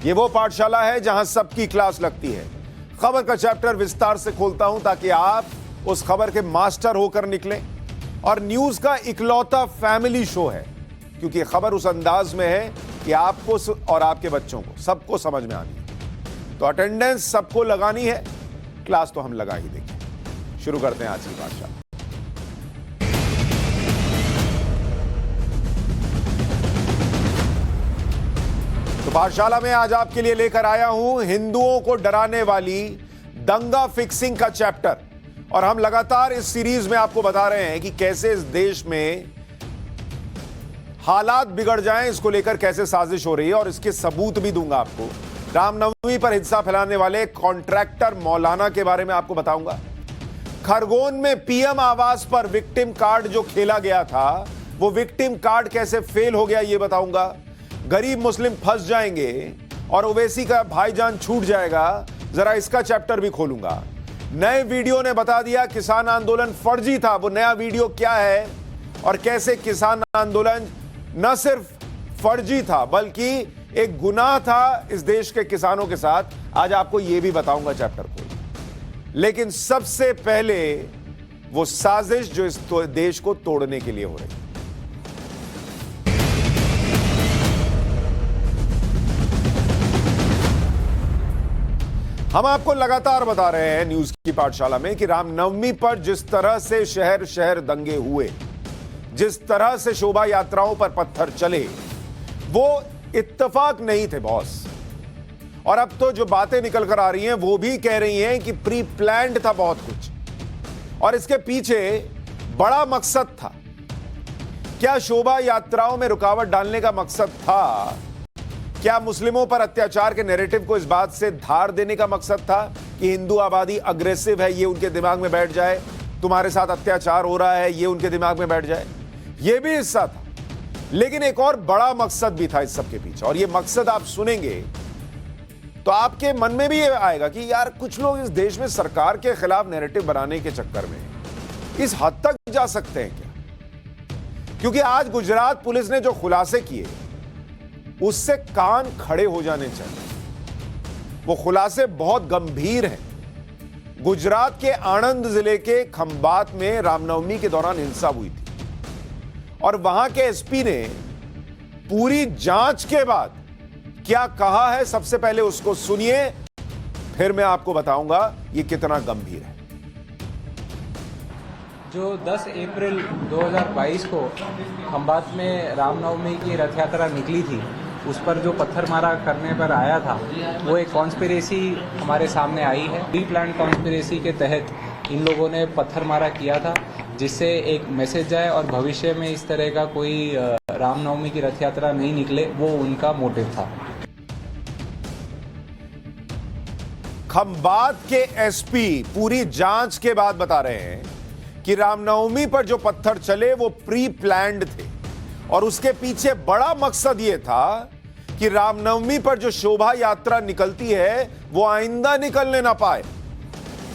ये वो पाठशाला है जहां सबकी क्लास लगती है। खबर का चैप्टर विस्तार से खोलता हूं ताकि आप उस खबर के मास्टर होकर निकलें। और न्यूज का इकलौता फैमिली शो है, क्योंकि खबर उस अंदाज में है कि आपको और आपके बच्चों को सबको समझ में आनी है। तो अटेंडेंस सबको लगानी है, क्लास तो हम लगा ही देंगे। शुरू करते हैं आज की पाठशाला। तो पाठशाला में आज आपके लिए लेकर आया हूं हिंदुओं को डराने वाली दंगा फिक्सिंग का चैप्टर। और हम लगातार इस सीरीज में आपको बता रहे हैं कि कैसे इस देश में हालात बिगड़ जाएं, इसको लेकर कैसे साजिश हो रही है, और इसके सबूत भी दूंगा आपको। रामनवमी पर हिंसा फैलाने वाले कॉन्ट्रैक्टर मौलाना के बारे में आपको बताऊंगा। खरगोन में पीएम आवास पर विक्टिम कार्ड जो खेला गया था, वो विक्टिम कार्ड कैसे फेल हो गया ये बताऊंगा। गरीब मुस्लिम फंस जाएंगे और ओवैसी का भाईजान छूट जाएगा, जरा इसका चैप्टर भी खोलूंगा। नए वीडियो ने बता दिया किसान आंदोलन फर्जी था। वो नया वीडियो क्या है और कैसे किसान आंदोलन न सिर्फ फर्जी था बल्कि एक गुनाह था इस देश के किसानों के साथ, आज आपको यह भी बताऊंगा चैप्टर को। लेकिन सबसे पहले वो साजिश जो इस देश को तोड़ने के लिए हो रही है। हम आपको लगातार बता रहे हैं न्यूज की पाठशाला में कि रामनवमी पर जिस तरह से शहर शहर दंगे हुए, जिस तरह से शोभा यात्राओं पर पत्थर चले, वो इत्तेफाक नहीं थे बॉस। और अब तो जो बातें निकल कर आ रही हैं वो भी कह रही हैं कि प्री प्लान्ड था बहुत कुछ, और इसके पीछे बड़ा मकसद था। क्या शोभा यात्राओं में रुकावट डालने का मकसद था? क्या मुस्लिमों पर अत्याचार के नैरेटिव को इस बात से धार देने का मकसद था कि हिंदू आबादी अग्रेसिव है, ये उनके दिमाग में बैठ जाए, तुम्हारे साथ अत्याचार हो रहा है, ये उनके दिमाग में बैठ जाए? ये भी हिस्सा था, लेकिन एक और बड़ा मकसद भी था इस सब के पीछे। और ये मकसद आप सुनेंगे तो आपके मन में भी ये आएगा कि यार कुछ लोग इस देश में सरकार के खिलाफ नैरेटिव बनाने के चक्कर में इस हद तक जा सकते हैं क्या? क्योंकि आज गुजरात पुलिस ने जो खुलासे किए उससे कान खड़े हो जाने चाहिए। वो खुलासे बहुत गंभीर हैं। गुजरात के आणंद जिले के खंबात में रामनवमी के दौरान हिंसा हुई थी, और वहां के एसपी ने पूरी जांच के बाद क्या कहा है, सबसे पहले उसको सुनिए, फिर मैं आपको बताऊंगा ये कितना गंभीर है। जो 10 अप्रैल 2022 को खंबात में रामनवमी की रथ यात्रा निकली थी, उस पर जो पत्थरमारा करने पर आया था, वो एक कॉन्स्पिरेसी हमारे सामने आई है। प्री प्लान कॉन्स्पिरेसी के तहत इन लोगों ने पत्थरमारा किया था, जिससे एक मैसेज जाए और भविष्य में इस तरह का कोई रामनवमी की रथ यात्रा नहीं निकले, वो उनका मोटिव था। खंबात के एसपी पूरी जांच के बाद बता रहे हैं कि रामनवमी पर जो पत्थर चले वो प्री प्लान्ड थे, और उसके पीछे बड़ा मकसद यह था कि रामनवमी पर जो शोभा यात्रा निकलती है वो आइंदा निकलने ना पाए।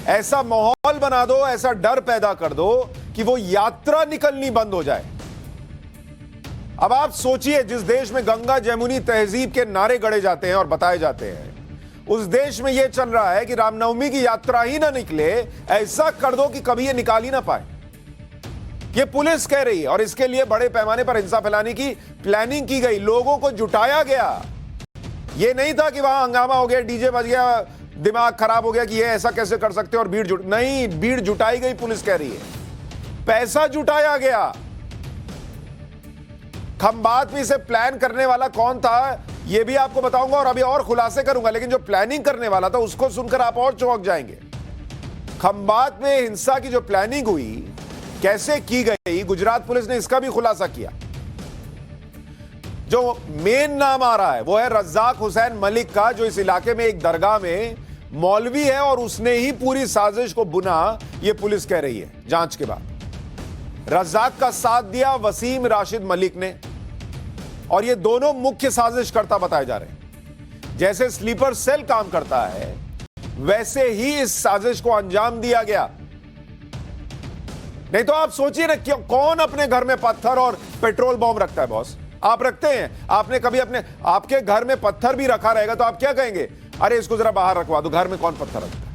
ऐसा माहौल बना दो, ऐसा डर पैदा कर दो कि वो यात्रा निकलनी बंद हो जाए। अब आप सोचिए, जिस देश में गंगा जमुनी तहजीब के नारे गढ़े जाते हैं और बताए जाते हैं, उस देश में यह चल रहा है कि रामनवमी की यात्रा ही ना निकले, ऐसा कर दो कि कभी ये निकाल ही ना पाए। ये पुलिस कह रही है, और इसके लिए बड़े पैमाने पर हिंसा फैलाने की प्लानिंग की गई, लोगों को जुटाया गया। ये नहीं था कि वहां हंगामा हो गया, डीजे बज गया, दिमाग खराब हो गया कि ये ऐसा कैसे कर सकते, और भीड़ नहीं, भीड़ जुटाई गई, पुलिस कह रही है। पैसा जुटाया गया। खंबात में इसे प्लान करने वाला कौन था ये भी आपको बताऊंगा, और अभी और खुलासे करूंगा। लेकिन जो प्लानिंग करने वाला था उसको सुनकर आप और चौंक जाएंगे। खंबात में हिंसा की जो प्लानिंग हुई, कैसे की गई, गुजरात पुलिस ने इसका भी खुलासा किया। जो मेन नाम आ रहा है वो है रज्जाक हुसैन मलिक का, जो इस इलाके में एक दरगाह में मौलवी है, और उसने ही पूरी साजिश को बुना, ये पुलिस कह रही है जांच के बाद। रज्जाक का साथ दिया वसीम राशिद मलिक ने, और ये दोनों मुख्य साजिशकर्ता बताए जा रहे हैं। जैसे स्लीपर सेल काम करता है, वैसे ही इस साजिश को अंजाम दिया गया। नहीं तो आप सोचिए ना, क्यों कौन अपने घर में पत्थर और पेट्रोल बॉम्ब रखता है बॉस? आप रखते हैं? आपने कभी आपके घर में पत्थर भी रखा रहेगा तो आप क्या कहेंगे? अरे इसको जरा बाहर रखवा दो, घर में कौन पत्थर रखता है?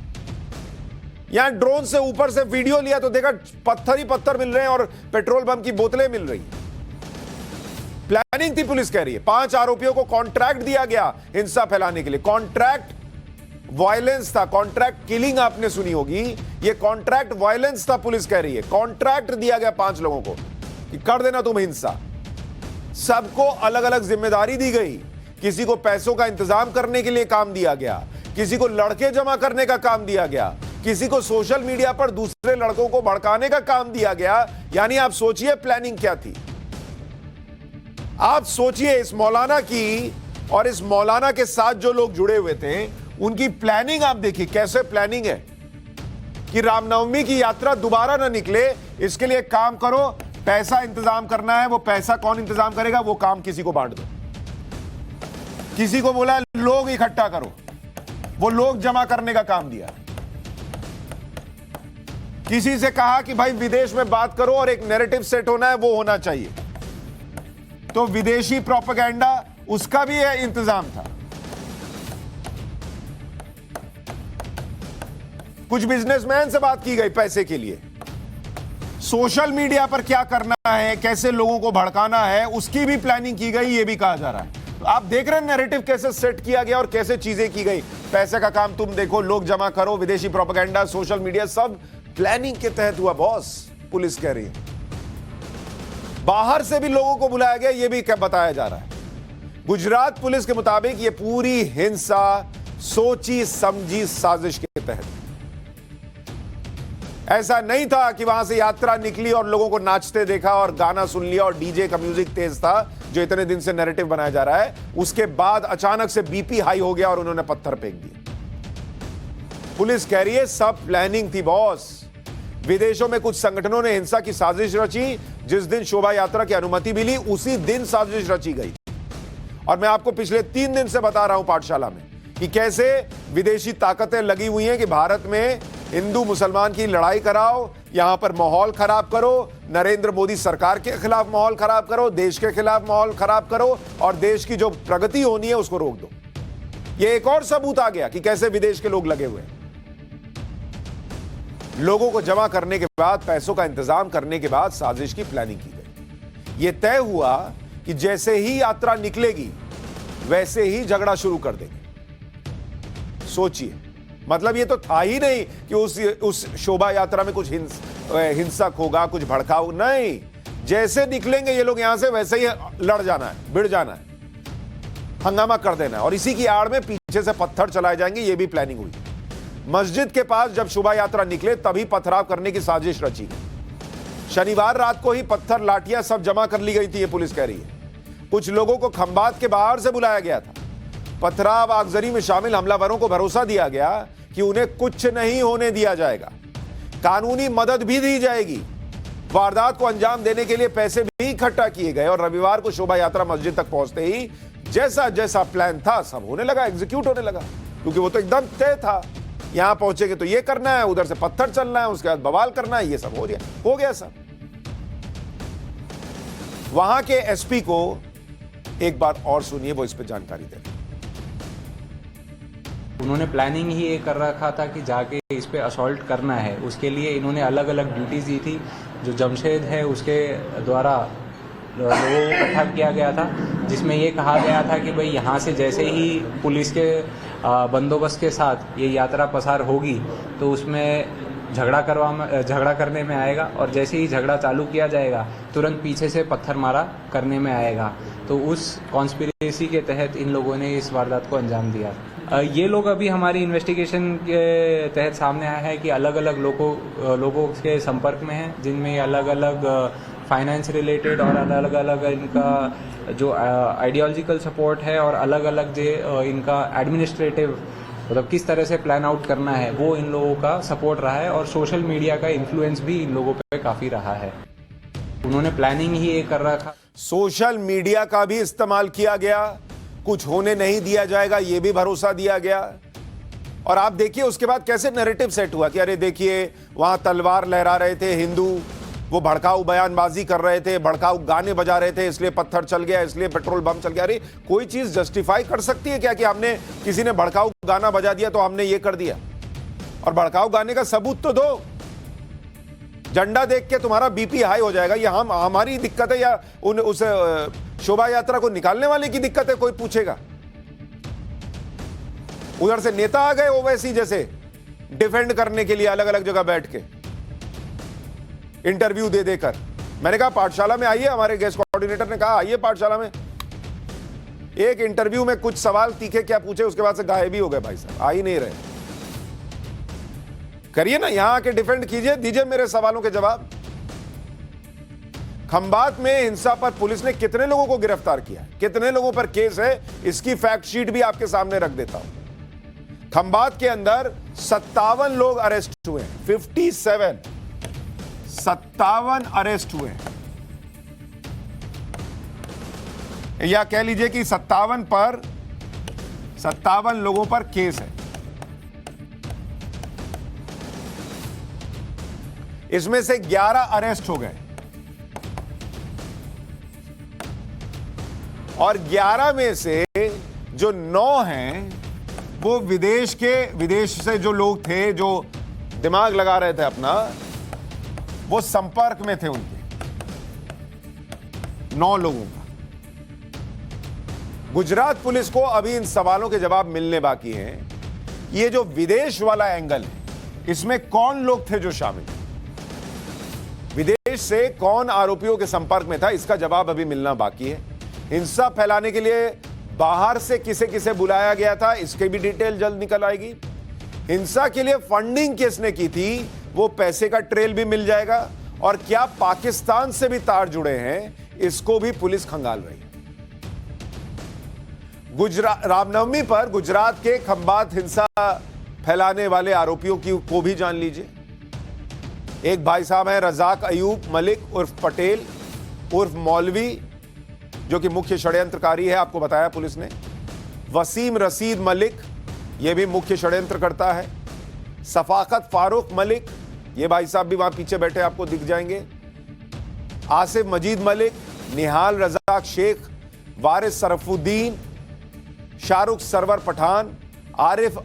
यहां ड्रोन से ऊपर से वीडियो लिया तो देखा पत्थर ही पत्थर मिल रहे हैं और पेट्रोल बम की बोतलें मिल रही। प्लानिंग थी, पुलिस कह रही है। 5 आरोपियों को कॉन्ट्रैक्ट दिया गया हिंसा फैलाने के लिए। कॉन्ट्रैक्ट वायलेंस था, कॉन्ट्रैक्ट किलिंग आपने सुनी होगी, ये कॉन्ट्रैक्ट वायलेंस था। पुलिस कह रही है कॉन्ट्रैक्ट दिया गया 5 लोगों को कि कर देना तुम हिंसा। सबको अलग अलग जिम्मेदारी दी गई। किसी को पैसों का इंतजाम करने के लिए काम दिया गया, किसी को लड़के जमा करने का काम दिया गया, किसी को सोशल मीडिया पर दूसरे लड़कों को भड़काने का काम दिया गया। यानी आप सोचिए प्लानिंग क्या थी। आप सोचिए इस मौलाना की और इस मौलाना के साथ जो लोग जुड़े हुए थे उनकी प्लानिंग आप देखिए कैसे प्लानिंग है कि रामनवमी की यात्रा दोबारा ना निकले। इसके लिए काम करो, पैसा इंतजाम करना है। वो पैसा कौन इंतजाम करेगा? वो काम किसी को बांट दो। किसी को बोला लोग इकट्ठा करो, वो लोग जमा करने का काम दिया। किसी से कहा कि भाई विदेश में बात करो और एक नैरेटिव सेट होना है, वो होना चाहिए। तो विदेशी प्रोपेगेंडा उसका भी है इंतजाम था। कुछ बिजनेसमैन से बात की गई पैसे के लिए। सोशल मीडिया पर क्या करना है, कैसे लोगों को भड़काना है, उसकी भी प्लानिंग की गई, ये भी कहा जा रहा है। तो आप देख रहे हैं नैरेटिव कैसे सेट किया गया और कैसे चीजें की गई। पैसे का काम तुम देखो, लोग जमा करो, विदेशी प्रोपेगेंडा, सोशल मीडिया, सब प्लानिंग के तहत हुआ बॉस। पुलिस कह रही है बाहर से भी लोगों को बुलाया गया, ये भी क्या बताया जा रहा है। गुजरात पुलिस के मुताबिक ये पूरी हिंसा सोची समझी साजिश के तहत। ऐसा नहीं था कि वहां से यात्रा निकली और लोगों को नाचते देखा और गाना सुन लिया और डीजे का म्यूजिक तेज था जो इतने दिन से नैरेटिव बनाया जा रहा है। उसके बाद अचानक से बीपी हाई हो गया और उन्होंने पत्थर फेंक दिए। पुलिस कह रही है सब प्लानिंग थी बॉस। विदेशों में कुछ संगठनों ने हिंसा की साजिश रची। जिस दिन शोभा यात्रा की अनुमति मिली उसी दिन साजिश रची गई। और मैं आपको पिछले 3 दिन से बता रहा हूं पाठशाला में कि कैसे विदेशी ताकतें लगी हुई हैं कि भारत में हिंदू मुसलमान की लड़ाई कराओ, यहां पर माहौल खराब करो, नरेंद्र मोदी सरकार के खिलाफ माहौल खराब करो, देश के खिलाफ माहौल खराब करो और देश की जो प्रगति होनी है उसको रोक दो। यह एक और सबूत आ गया कि कैसे विदेश के लोग लगे हुए हैं। लोगों को जमा करने के बाद, पैसों का इंतजाम करने के बाद साजिश की प्लानिंग की गई। यह तय हुआ कि जैसे ही यात्रा निकलेगी वैसे ही झगड़ा शुरू कर देंगे। सोचिए, मतलब ये तो था ही नहीं कि उस शोभा यात्रा में कुछ हिंसक होगा, कुछ भड़काऊ नहीं। जैसे निकलेंगे ये लोग यहां से वैसे ही लड़ जाना है, भिड़ जाना है, हंगामा कर देना है और इसी की आड़ में पीछे से पत्थर चलाए जाएंगे। ये भी प्लानिंग हुई। मस्जिद के पास जब शोभा यात्रा निकले तभी पथराव करने की साजिश रची गई। शनिवार रात को ही पत्थर, लाठियां सब जमा कर ली गई थी, ये पुलिस कह रही है। कुछ लोगों को खंबात के बाहर से बुलाया गया था। पथराव आगजनी में शामिल हमलावरों को भरोसा दिया गया कि उन्हें कुछ नहीं होने दिया जाएगा, कानूनी मदद भी दी जाएगी। वारदात को अंजाम देने के लिए पैसे भी इकट्ठा किए गए और रविवार को शोभा यात्रा मस्जिद तक पहुंचते ही जैसा जैसा प्लान था सब होने लगा, एग्जीक्यूट होने लगा, क्योंकि वो तो एकदम तय था। यहां पहुंचेंगे तो ये करना है, उधर से पत्थर चलना है, उसके बाद बवाल करना है, ये सब हो गया सब। वहां के एसपी को एक बार और सुनिए, वो इस पे जानकारी दे। उन्होंने प्लानिंग ही ये कर रखा था कि जाके इस पे असॉल्ट करना है। उसके लिए इन्होंने अलग अलग ड्यूटीज दी थी। जो जमशेद है उसके द्वारा लोगों को इकट्ठा किया गया था, जिसमें ये कहा गया था कि भाई यहाँ से जैसे ही पुलिस के बंदोबस्त के साथ ये यात्रा पसार होगी तो उसमें झगड़ा करने में आएगा और जैसे ही झगड़ा चालू किया जाएगा तुरंत पीछे से पत्थर मारा करने में आएगा। तो उस कॉन्स्पिरेसी के तहत इन लोगों ने इस वारदात को अंजाम दिया। ये लोग अभी हमारी इन्वेस्टिगेशन के तहत सामने आया है कि अलग अलग लोगों के संपर्क में हैं, जिनमें अलग अलग फाइनेंस रिलेटेड और अलग अलग इनका जो आइडियोलॉजिकल सपोर्ट है और अलग अलग जो इनका एडमिनिस्ट्रेटिव मतलब किस तरह से प्लान आउट करना है वो इन लोगों का सपोर्ट रहा है और सोशल मीडिया का इन्फ्लुएंस भी इन लोगों पे काफी रहा है। उन्होंने प्लानिंग ही ये कर रखा। सोशल मीडिया का भी इस्तेमाल किया गया, कुछ होने नहीं दिया जाएगा ये भी भरोसा दिया गया। और आप देखिए उसके बाद कैसे नैरेटिव सेट हुआ कि अरे देखिए वहां तलवार लहरा रहे थे हिंदू, वो भड़काऊ बयानबाजी कर रहे थे, भड़काऊ गाने बजा रहे थे, इसलिए पत्थर चल गया, इसलिए पेट्रोल बम चल गया। अरे कोई चीज जस्टिफाई कर सकती है क्या कि हमने किसी ने भड़काऊ गाना बजा दिया तो हमने ये कर दिया? और भड़काऊ गाने का सबूत तो दो। झंडा देख के तुम्हारा बीपी हाई हो जाएगा। ये हमारी दिक्कत है या उस शोभा यात्रा को निकालने वाले की दिक्कत है? कोई पूछेगा? उधर से नेता आ गए ओवैसी जैसे डिफेंड करने के लिए अलग अलग जगह बैठ के इंटरव्यू दे देकर। मैंने कहा पाठशाला में आइए, हमारे गेस्ट कोऑर्डिनेटर ने कहा आइए पाठशाला में। एक इंटरव्यू में कुछ सवाल तीखे क्या पूछे, उसके बाद से गायब ही हो गए भाई साहब, आ ही नहीं रहे। करिए ना, यहां आके डिफेंड कीजिए, दीजिए मेरे सवालों के जवाब। खंबात में हिंसा पर पुलिस ने कितने लोगों को गिरफ्तार किया, कितने लोगों पर केस है, इसकी फैक्ट शीट भी आपके सामने रख देता हूं। खंबात के अंदर 57 लोग अरेस्ट हुए, 57 अरेस्ट हुए, या कह लीजिए कि 57 लोगों पर केस है। इसमें से 11 अरेस्ट हो गए और 11 में से जो 9 हैं वो विदेश से जो लोग थे, जो दिमाग लगा रहे थे अपना, वो संपर्क में थे उनके 9 लोगों का। गुजरात पुलिस को अभी इन सवालों के जवाब मिलने बाकी हैं। ये जो विदेश वाला एंगल है, इसमें कौन लोग थे जो शामिल थे, विदेश से कौन आरोपियों के संपर्क में था, इसका जवाब अभी मिलना बाकी है। हिंसा फैलाने के लिए बाहर से किसे किसे बुलाया गया था, इसकी भी डिटेल जल्द निकल आएगी। हिंसा के लिए फंडिंग किसने की थी, वो पैसे का ट्रेल भी मिल जाएगा। और क्या पाकिस्तान से भी तार जुड़े हैं, इसको भी पुलिस खंगाल रही है। रामनवमी पर गुजरात के खंबात हिंसा फैलाने वाले आरोपियों को भी जान लीजिए। एक भाई साहब हैं रजाक अयूब मलिक उर्फ पटेल उर्फ मौलवी, जो कि मुख्य षड्यंत्रकारी है, आपको बताया पुलिस ने। वसीम रशीद मलिक, यह भी मुख्य षड्यंत्र करता है। सफाकत फारूक मलिक, ये भाई साहब भी वहां पीछे बैठे आपको दिख जाएंगे। आसिफ मजीद मलिक, निहाल रजाक शेख, वारिस सरफुद्दीन, शाहरुख सरवर पठान, आरिफ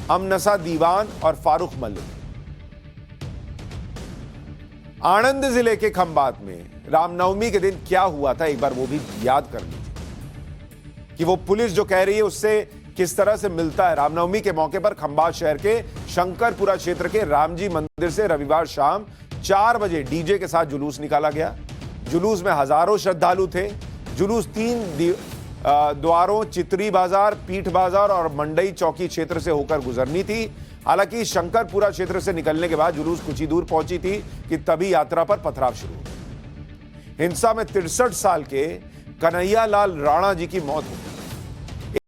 अमनसा दीवान और फारूक मलिक। आनंद जिले के खंबात में रामनवमी के दिन क्या हुआ था, एक बार वो भी याद कर लीजिए कि वो पुलिस जो कह रही है उससे किस तरह से मिलता है। रामनवमी के मौके पर खंबात शहर के शंकरपुरा क्षेत्र के रामजी मंदिर से रविवार शाम 4 बजे डीजे के साथ जुलूस निकाला गया। जुलूस में हजारों श्रद्धालु थे। जुलूस 3 द्वारों चित्री बाजार, पीठ बाजार और मंडई चौकी क्षेत्र से होकर गुजरनी थी। हालांकि शंकरपुरा क्षेत्र से निकलने के बाद जुलूस कुछ ही दूर पहुंची थी कि तभी यात्रा पर पथराव शुरू हो गया। हिंसा में 63 साल के कन्हैया लाल राणा जी की मौत हो गई।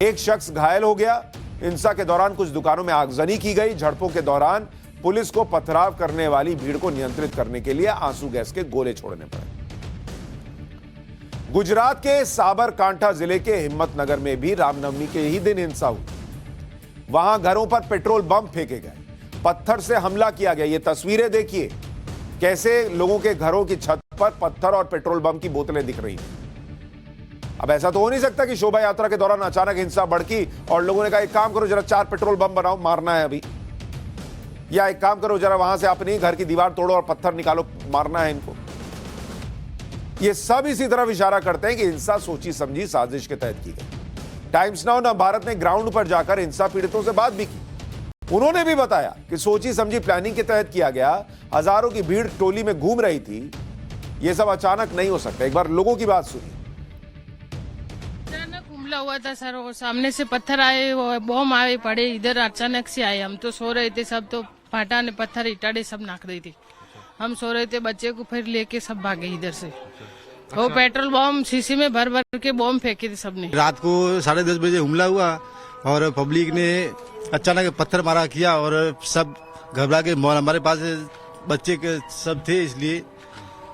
एक शख्स घायल हो गया। हिंसा के दौरान कुछ दुकानों में आगजनी की गई। झड़पों के दौरान पुलिस को पथराव करने वाली भीड़ को नियंत्रित करने के लिए आंसू गैस के गोले छोड़ने पड़े। गुजरात के साबरकांठा जिले के हिम्मतनगर में भी रामनवमी के ही दिन हिंसा हुई। वहां घरों पर पेट्रोल बम फेंके गए, पत्थर से हमला किया गया। ये तस्वीरें देखिए, कैसे लोगों के घरों की छत पर पत्थर और पेट्रोल बम की बोतलें दिख रही हैं। अब ऐसा तो हो नहीं सकता कि शोभा यात्रा के दौरान अचानक हिंसा भड़की और लोगों ने कहा एक काम करो, जरा 4 पेट्रोल बम बनाओ, मारना है अभी, या एक काम करो जरा वहां से अपनी घर की दीवार तोड़ो और पत्थर निकालो, मारना है इनको। ये सब इसी तरफ इशारा करते हैं कि हिंसा सोची समझी साजिश के तहत की गई। टाइम्स नाउ न भारत ने ग्राउंड पर जाकर हिंसा पीड़ितों से बात भी की। उन्होंने भी बताया कि सोची समझी प्लानिंग के तहत किया गया। हजारों की भीड़ टोली में घूम रही थी। यह सब अचानक नहीं हो सकता। एक बार लोगों की बात सुनिए। अचानक हमला हुआ था सर, वो सामने से पत्थर आए, वो बम आए पड़े, इधर अचानक से आए। हम तो सो रहे थे, सब तो फाटा ने पत्थर इटाड़े सब नाक रही थी। हम सो रहे थे, बच्चे को फिर लेके सब भागे इधर से। वो पेट्रोल बम शीशी में भर भर के बम फेंके थे सबने। रात को 10:30 बजे हमला हुआ और पब्लिक ने अचानक पत्थर मारा किया और सब घबरा के, हमारे पास बच्चे के सब थे, इसलिए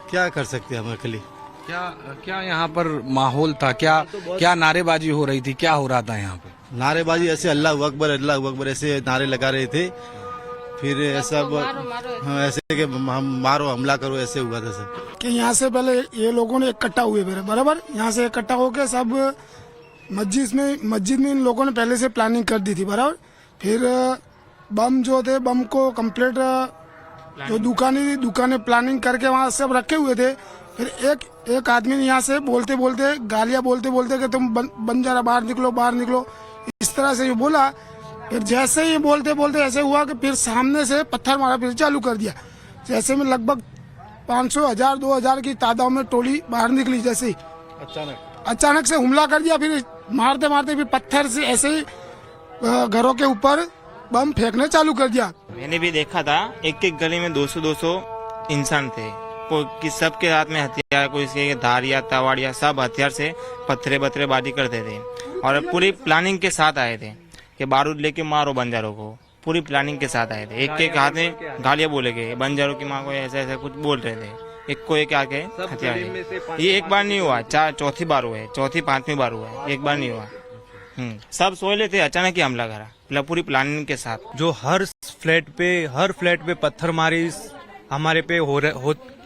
क्या कर सकते हैं हम अकेले। क्या यहाँ पर माहौल था, क्या नारेबाजी हो रही थी, क्या हो रहा था यहाँ पे? नारेबाजी ऐसे अल्लाह अकबर ऐसे नारे लगा रहे थे। फिर सब हाँ, ऐसे कि हम मारो हमला करो, ऐसे हुआ था सब। कि यहाँ से पहले ये लोगों ने इकट्ठा हुए बराबर, यहाँ से इकट्ठा होके सब मस्जिद में इन लोगों ने पहले से प्लानिंग कर दी थी बराबर। फिर बम जो थे, बम को कंप्लीट जो दुकानें प्लानिंग करके वहाँ सब रखे हुए थे। फिर एक आदमी ने यहाँ से बोलते बोलते गालियाँ बोलते कि तुम बन जा रहा, बाहर निकलो, इस तरह से ये बोला। फिर जैसे ही बोलते ऐसे हुआ कि फिर सामने से पत्थर मारा फिर चालू कर दिया। जैसे में लगभग 500, 1000, 2000 की तादाद में टोली बाहर निकली। जैसे ही अचानक से हमला कर दिया। फिर मारते फिर पत्थर से ऐसे ही घरों के ऊपर बम फेंकने चालू कर दिया। मैंने भी देखा था, एक गली में 200 इंसान थे, कि सबके हाथ में हथियार, कोई के धारिया तवाड़िया सब हथियार से पत्थरे बाजी करते थे और पूरी प्लानिंग के साथ आए थे कि बारूद लेके मारो बंजारों को। पूरी प्लानिंग के साथ आए थे। एक हाथ में गालियां बोले गए, बंजारों की माँ को ऐसा कुछ बोल रहे थे। एक को एक आके हथियार। ये एक बार नहीं हुआ, चौथी बार हुआ है, चौथी 5वीं बार हुआ है, एक बार नहीं हुआ। सब सोए ले थे, अचानक ही हमला करा, पूरी प्लानिंग के साथ। जो हर फ्लैट पे पत्थर मारी हमारे पे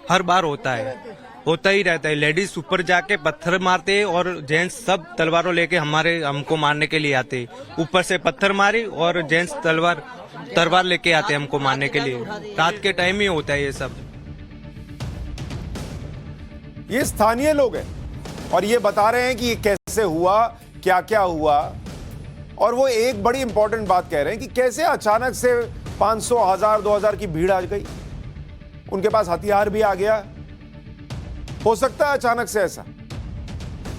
हर बार होता ही रहता है। लेडीज ऊपर जाके पत्थर मारते और जेंट्स सब तलवारों लेके हमको मारने के लिए आते। ऊपर से पत्थर मारी और जेंट्स तलवार लेके आते हमको मारने के लिए। रात के टाइम ही होता है ये सब। ये स्थानीय लोग हैं और ये बता रहे हैं कि ये कैसे हुआ, क्या क्या हुआ। और वो एक बड़ी इंपॉर्टेंट बात कह रहे हैं कि कैसे अचानक से 500, 1000, 2000 की भीड़ आ गई। उनके पास हथियार भी आ गया। हो सकता है अचानक से ऐसा।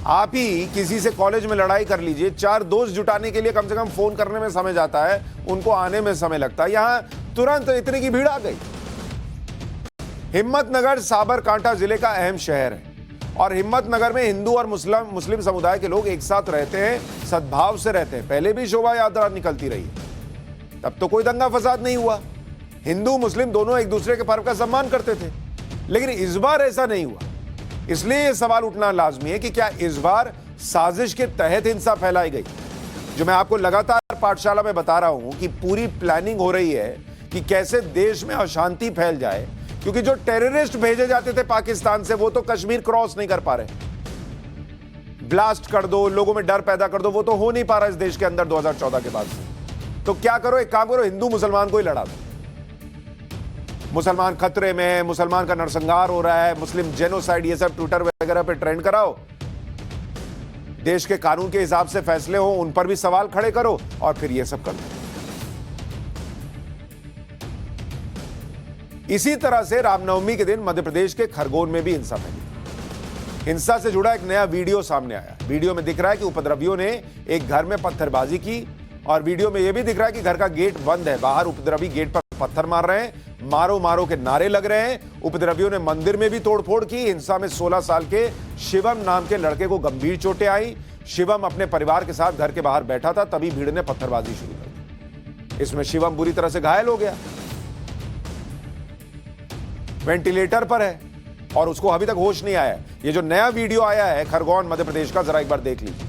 आप ही किसी से कॉलेज में लड़ाई कर लीजिए, 4 दोस्त जुटाने के लिए कम से कम फोन करने में समय जाता है, उनको आने में समय लगता है। यहां तुरंत इतने की भीड़ आ गई। हिम्मतनगर साबरकांठा जिले का अहम शहर है और हिम्मतनगर में हिंदू और मुस्लिम समुदाय के लोग एक साथ रहते हैं, सद्भाव से रहते हैं। पहले भी शोभा यात्रा निकलती रही, तब तो कोई दंगा फसाद नहीं हुआ। हिंदू मुस्लिम दोनों एक दूसरे के पर्व का सम्मान करते थे, लेकिन इस बार ऐसा नहीं हुआ। इसलिए यह सवाल उठना लाजमी है कि क्या इस बार साजिश के तहत हिंसा फैलाई गई। जो मैं आपको लगातार पाठशाला में बता रहा हूं कि पूरी प्लानिंग हो रही है कि कैसे देश में अशांति फैल जाए, क्योंकि जो टेररिस्ट भेजे जाते थे पाकिस्तान से वो तो कश्मीर क्रॉस नहीं कर पा रहे। ब्लास्ट कर दो, लोगों में डर पैदा कर दो, वो तो हो नहीं पा रहा इस देश के अंदर 2014 के बाद से। तो क्या करो, एक काम करो, हिंदू मुसलमान को ही लड़ा दो। मुसलमान खतरे में, मुसलमान का नरसंहार हो रहा है, मुस्लिम जेनोसाइड, ये सब ट्विटर वगैरह पे ट्रेंड कराओ। देश के कानून के हिसाब से फैसले हो, उन पर भी सवाल खड़े करो और फिर ये सब कर दो। इसी तरह से रामनवमी के दिन मध्य प्रदेश के खरगोन में भी हिंसा फैली। हिंसा से जुड़ा एक नया वीडियो सामने आया। वीडियो में दिख रहा है कि उपद्रवियों ने एक घर में पत्थरबाजी की और वीडियो में यह भी दिख रहा है कि घर का गेट बंद है, बाहर उपद्रवी गेट पर पत्थर मार रहे हैं, मारो मारो के नारे लग रहे हैं। उपद्रवियों ने मंदिर में भी तोड़फोड़ की। हिंसा में 16 साल के शिवम नाम के लड़के को गंभीर चोटें आई। शिवम अपने परिवार के साथ घर के बाहर बैठा था, तभी भीड़ ने पत्थरबाजी शुरू कर दी। इसमें शिवम बुरी तरह से घायल हो गया, वेंटिलेटर पर है और उसको अभी तक होश नहीं आया। ये जो नया वीडियो आया है खरगोन मध्य प्रदेश का, जरा एक बार देख लीजिए।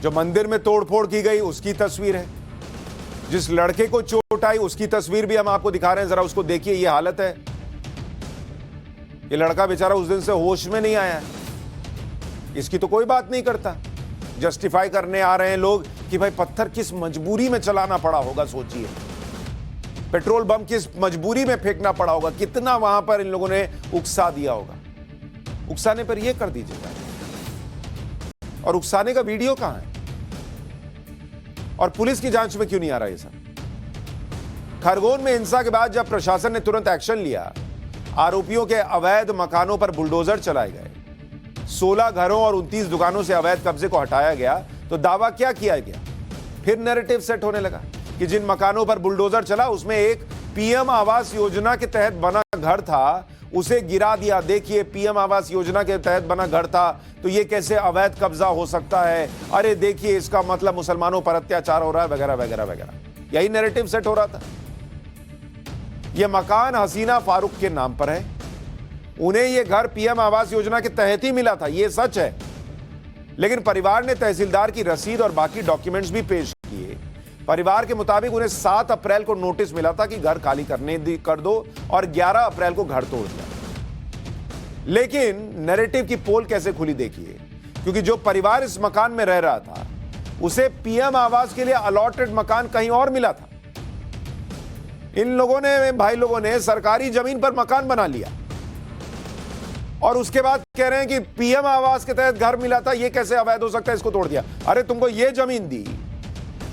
जो मंदिर में तोड़फोड़ की गई उसकी तस्वीर है। जिस लड़के को चोट आई उसकी तस्वीर भी हम आपको दिखा रहे हैं, जरा उसको देखिए। ये हालत है, ये लड़का बेचारा उस दिन से होश में नहीं आया है। इसकी तो कोई बात नहीं करता। जस्टिफाई करने आ रहे हैं लोग कि भाई पत्थर किस मजबूरी में चलाना पड़ा होगा, सोचिए। पेट्रोल बम किस मजबूरी में फेंकना पड़ा होगा, कितना वहां पर इन लोगों ने उकसा दिया होगा। उकसाने पर यह कर दीजिएगा। और उकसाने का वीडियो कहां है और पुलिस की जांच में क्यों नहीं आ रहा ये सब? खरगोन में हिंसा के बाद जब प्रशासन ने तुरंत एक्शन लिया, आरोपियों के अवैध मकानों पर बुलडोजर चलाए गए, 16 घरों और 29 दुकानों से अवैध कब्जे को हटाया गया, तो दावा क्या किया गया? फिर नैरेटिव सेट होने लगा कि जिन मकानों पर बुलडोजर चला उसमें एक पीएम आवास योजना के तहत बना घर था, उसे गिरा दिया। देखिए, पीएम आवास योजना के तहत बना घर था तो ये कैसे अवैध कब्जा हो सकता है? अरे देखिए, इसका मतलब मुसलमानों पर अत्याचार हो रहा है, वगैरह वगैरह वगैरह। यही नैरेटिव सेट हो रहा था। यह मकान हसीना फारूक के नाम पर है, उन्हें यह घर पीएम आवास योजना के तहत ही मिला था, यह सच है। लेकिन परिवार ने तहसीलदार की रसीद और बाकी डॉक्यूमेंट्स भी पेश किए। परिवार के मुताबिक उन्हें 7 अप्रैल को नोटिस मिला था कि घर खाली कर दो और 11 अप्रैल को घर तोड़ दिया। लेकिन नैरेटिव की पोल कैसे खुली देखिए, क्योंकि जो परिवार इस मकान में रह रहा था उसे पीएम आवास के लिए अलॉटेड मकान कहीं और मिला था। इन लोगों ने, भाई लोगों ने सरकारी जमीन पर मकान बना लिया और उसके बाद कह रहे हैं कि पीएम आवास के तहत घर मिला था, ये कैसे अवैध हो सकता है, इसको तोड़ दिया। अरे तुमको ये जमीन दी,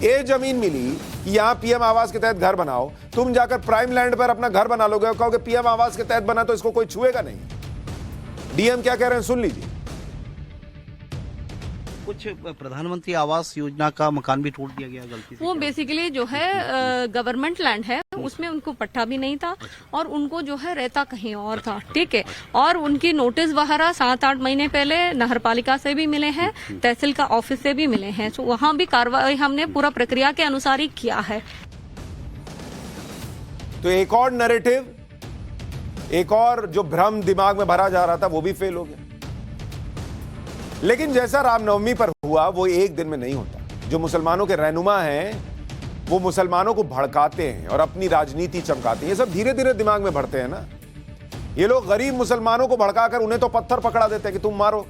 ये जमीन मिली कि यहां पीएम आवास के तहत घर बनाओ, तुम जाकर प्राइम लैंड पर अपना घर बना लोगे और कहोगे पीएम आवास के तहत बना तो इसको कोई छुएगा नहीं। डीएम क्या कह रहे हैं सुन लीजिए। कुछ प्रधानमंत्री आवास योजना का मकान भी तोड़ दिया गया गलती से। वो बेसिकली जो है गवर्नमेंट लैंड है, उसमें उनको पट्टा भी नहीं था और उनको जो है रहता कहीं और था, ठीक है। और उनकी नोटिस वगैरह 7-8 महीने पहले नगर पालिका से भी मिले हैं, तहसील का ऑफिस से भी मिले हैं, तो वहाँ भी कार्रवाई हमने पूरा प्रक्रिया के अनुसार ही किया है। तो एक और नैरेटिव, एक और जो भ्रम दिमाग में भरा जा रहा था वो भी फेल हो गया। लेकिन जैसा रामनवमी पर हुआ वो एक दिन में नहीं होता। जो मुसलमानों के रहनुमा हैं वो मुसलमानों को भड़काते हैं और अपनी राजनीति चमकाते हैं। ये सब धीरे धीरे दिमाग में भरते हैं ना। ये लोग गरीब मुसलमानों को भड़काकर उन्हें तो पत्थर पकड़ा देते हैं कि तुम मारो।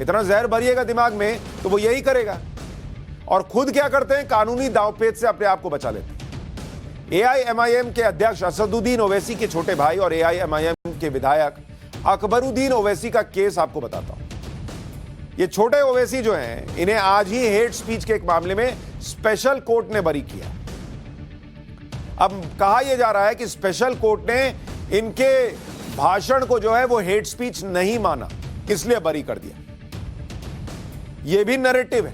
इतना जहर भरिएगा दिमाग में तो वो यही करेगा। और खुद क्या करते हैं, कानूनी दांवपेच से अपने आप को बचा लेते हैं। एआईएमआईएम के अध्यक्ष असदुद्दीन ओवैसी के छोटे भाई और एआईएमआईएम के विधायक अकबरुद्दीन ओवैसी का केस आपको बताता हूं। ये छोटे ओवैसी जो हैं, इन्हें आज ही हेट स्पीच के एक मामले में स्पेशल कोर्ट ने बरी किया। अब कहा यह जा रहा है कि स्पेशल कोर्ट ने इनके भाषण को जो है वो हेट स्पीच नहीं माना, इसलिए बरी कर दिया। यह भी नैरेटिव है,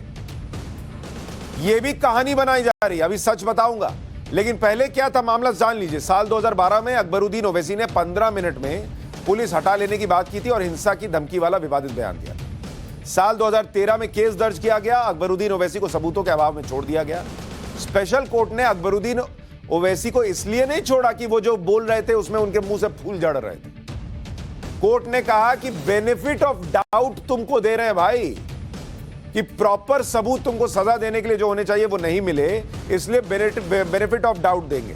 यह भी कहानी बनाई जा रही है। अभी सच बताऊंगा, लेकिन पहले क्या था मामला जान लीजिए। साल 2012 में अकबरुद्दीन ओवैसी ने 15 मिनट में पुलिस हटा लेने की बात की थी और हिंसा की धमकी वाला विवादित बयान दिया। साल 2013 में केस दर्ज किया गया, अकबरुद्दीन ओवैसी को सबूतों के अभाव में छोड़ दिया गया। स्पेशल कोर्ट ने अकबरुद्दीन ओवैसी को इसलिए नहीं छोड़ा कि वो जो बोल रहे थे उसमें उनके मुंह से फूल झड़ रहे थे। कोर्ट ने कहा कि बेनिफिट ऑफ डाउट तुमको दे रहे हैं भाई, कि प्रॉपर सबूत तुमको सजा देने के लिए जो होने चाहिए वो नहीं मिले, इसलिए बेनिफिट ऑफ डाउट देंगे।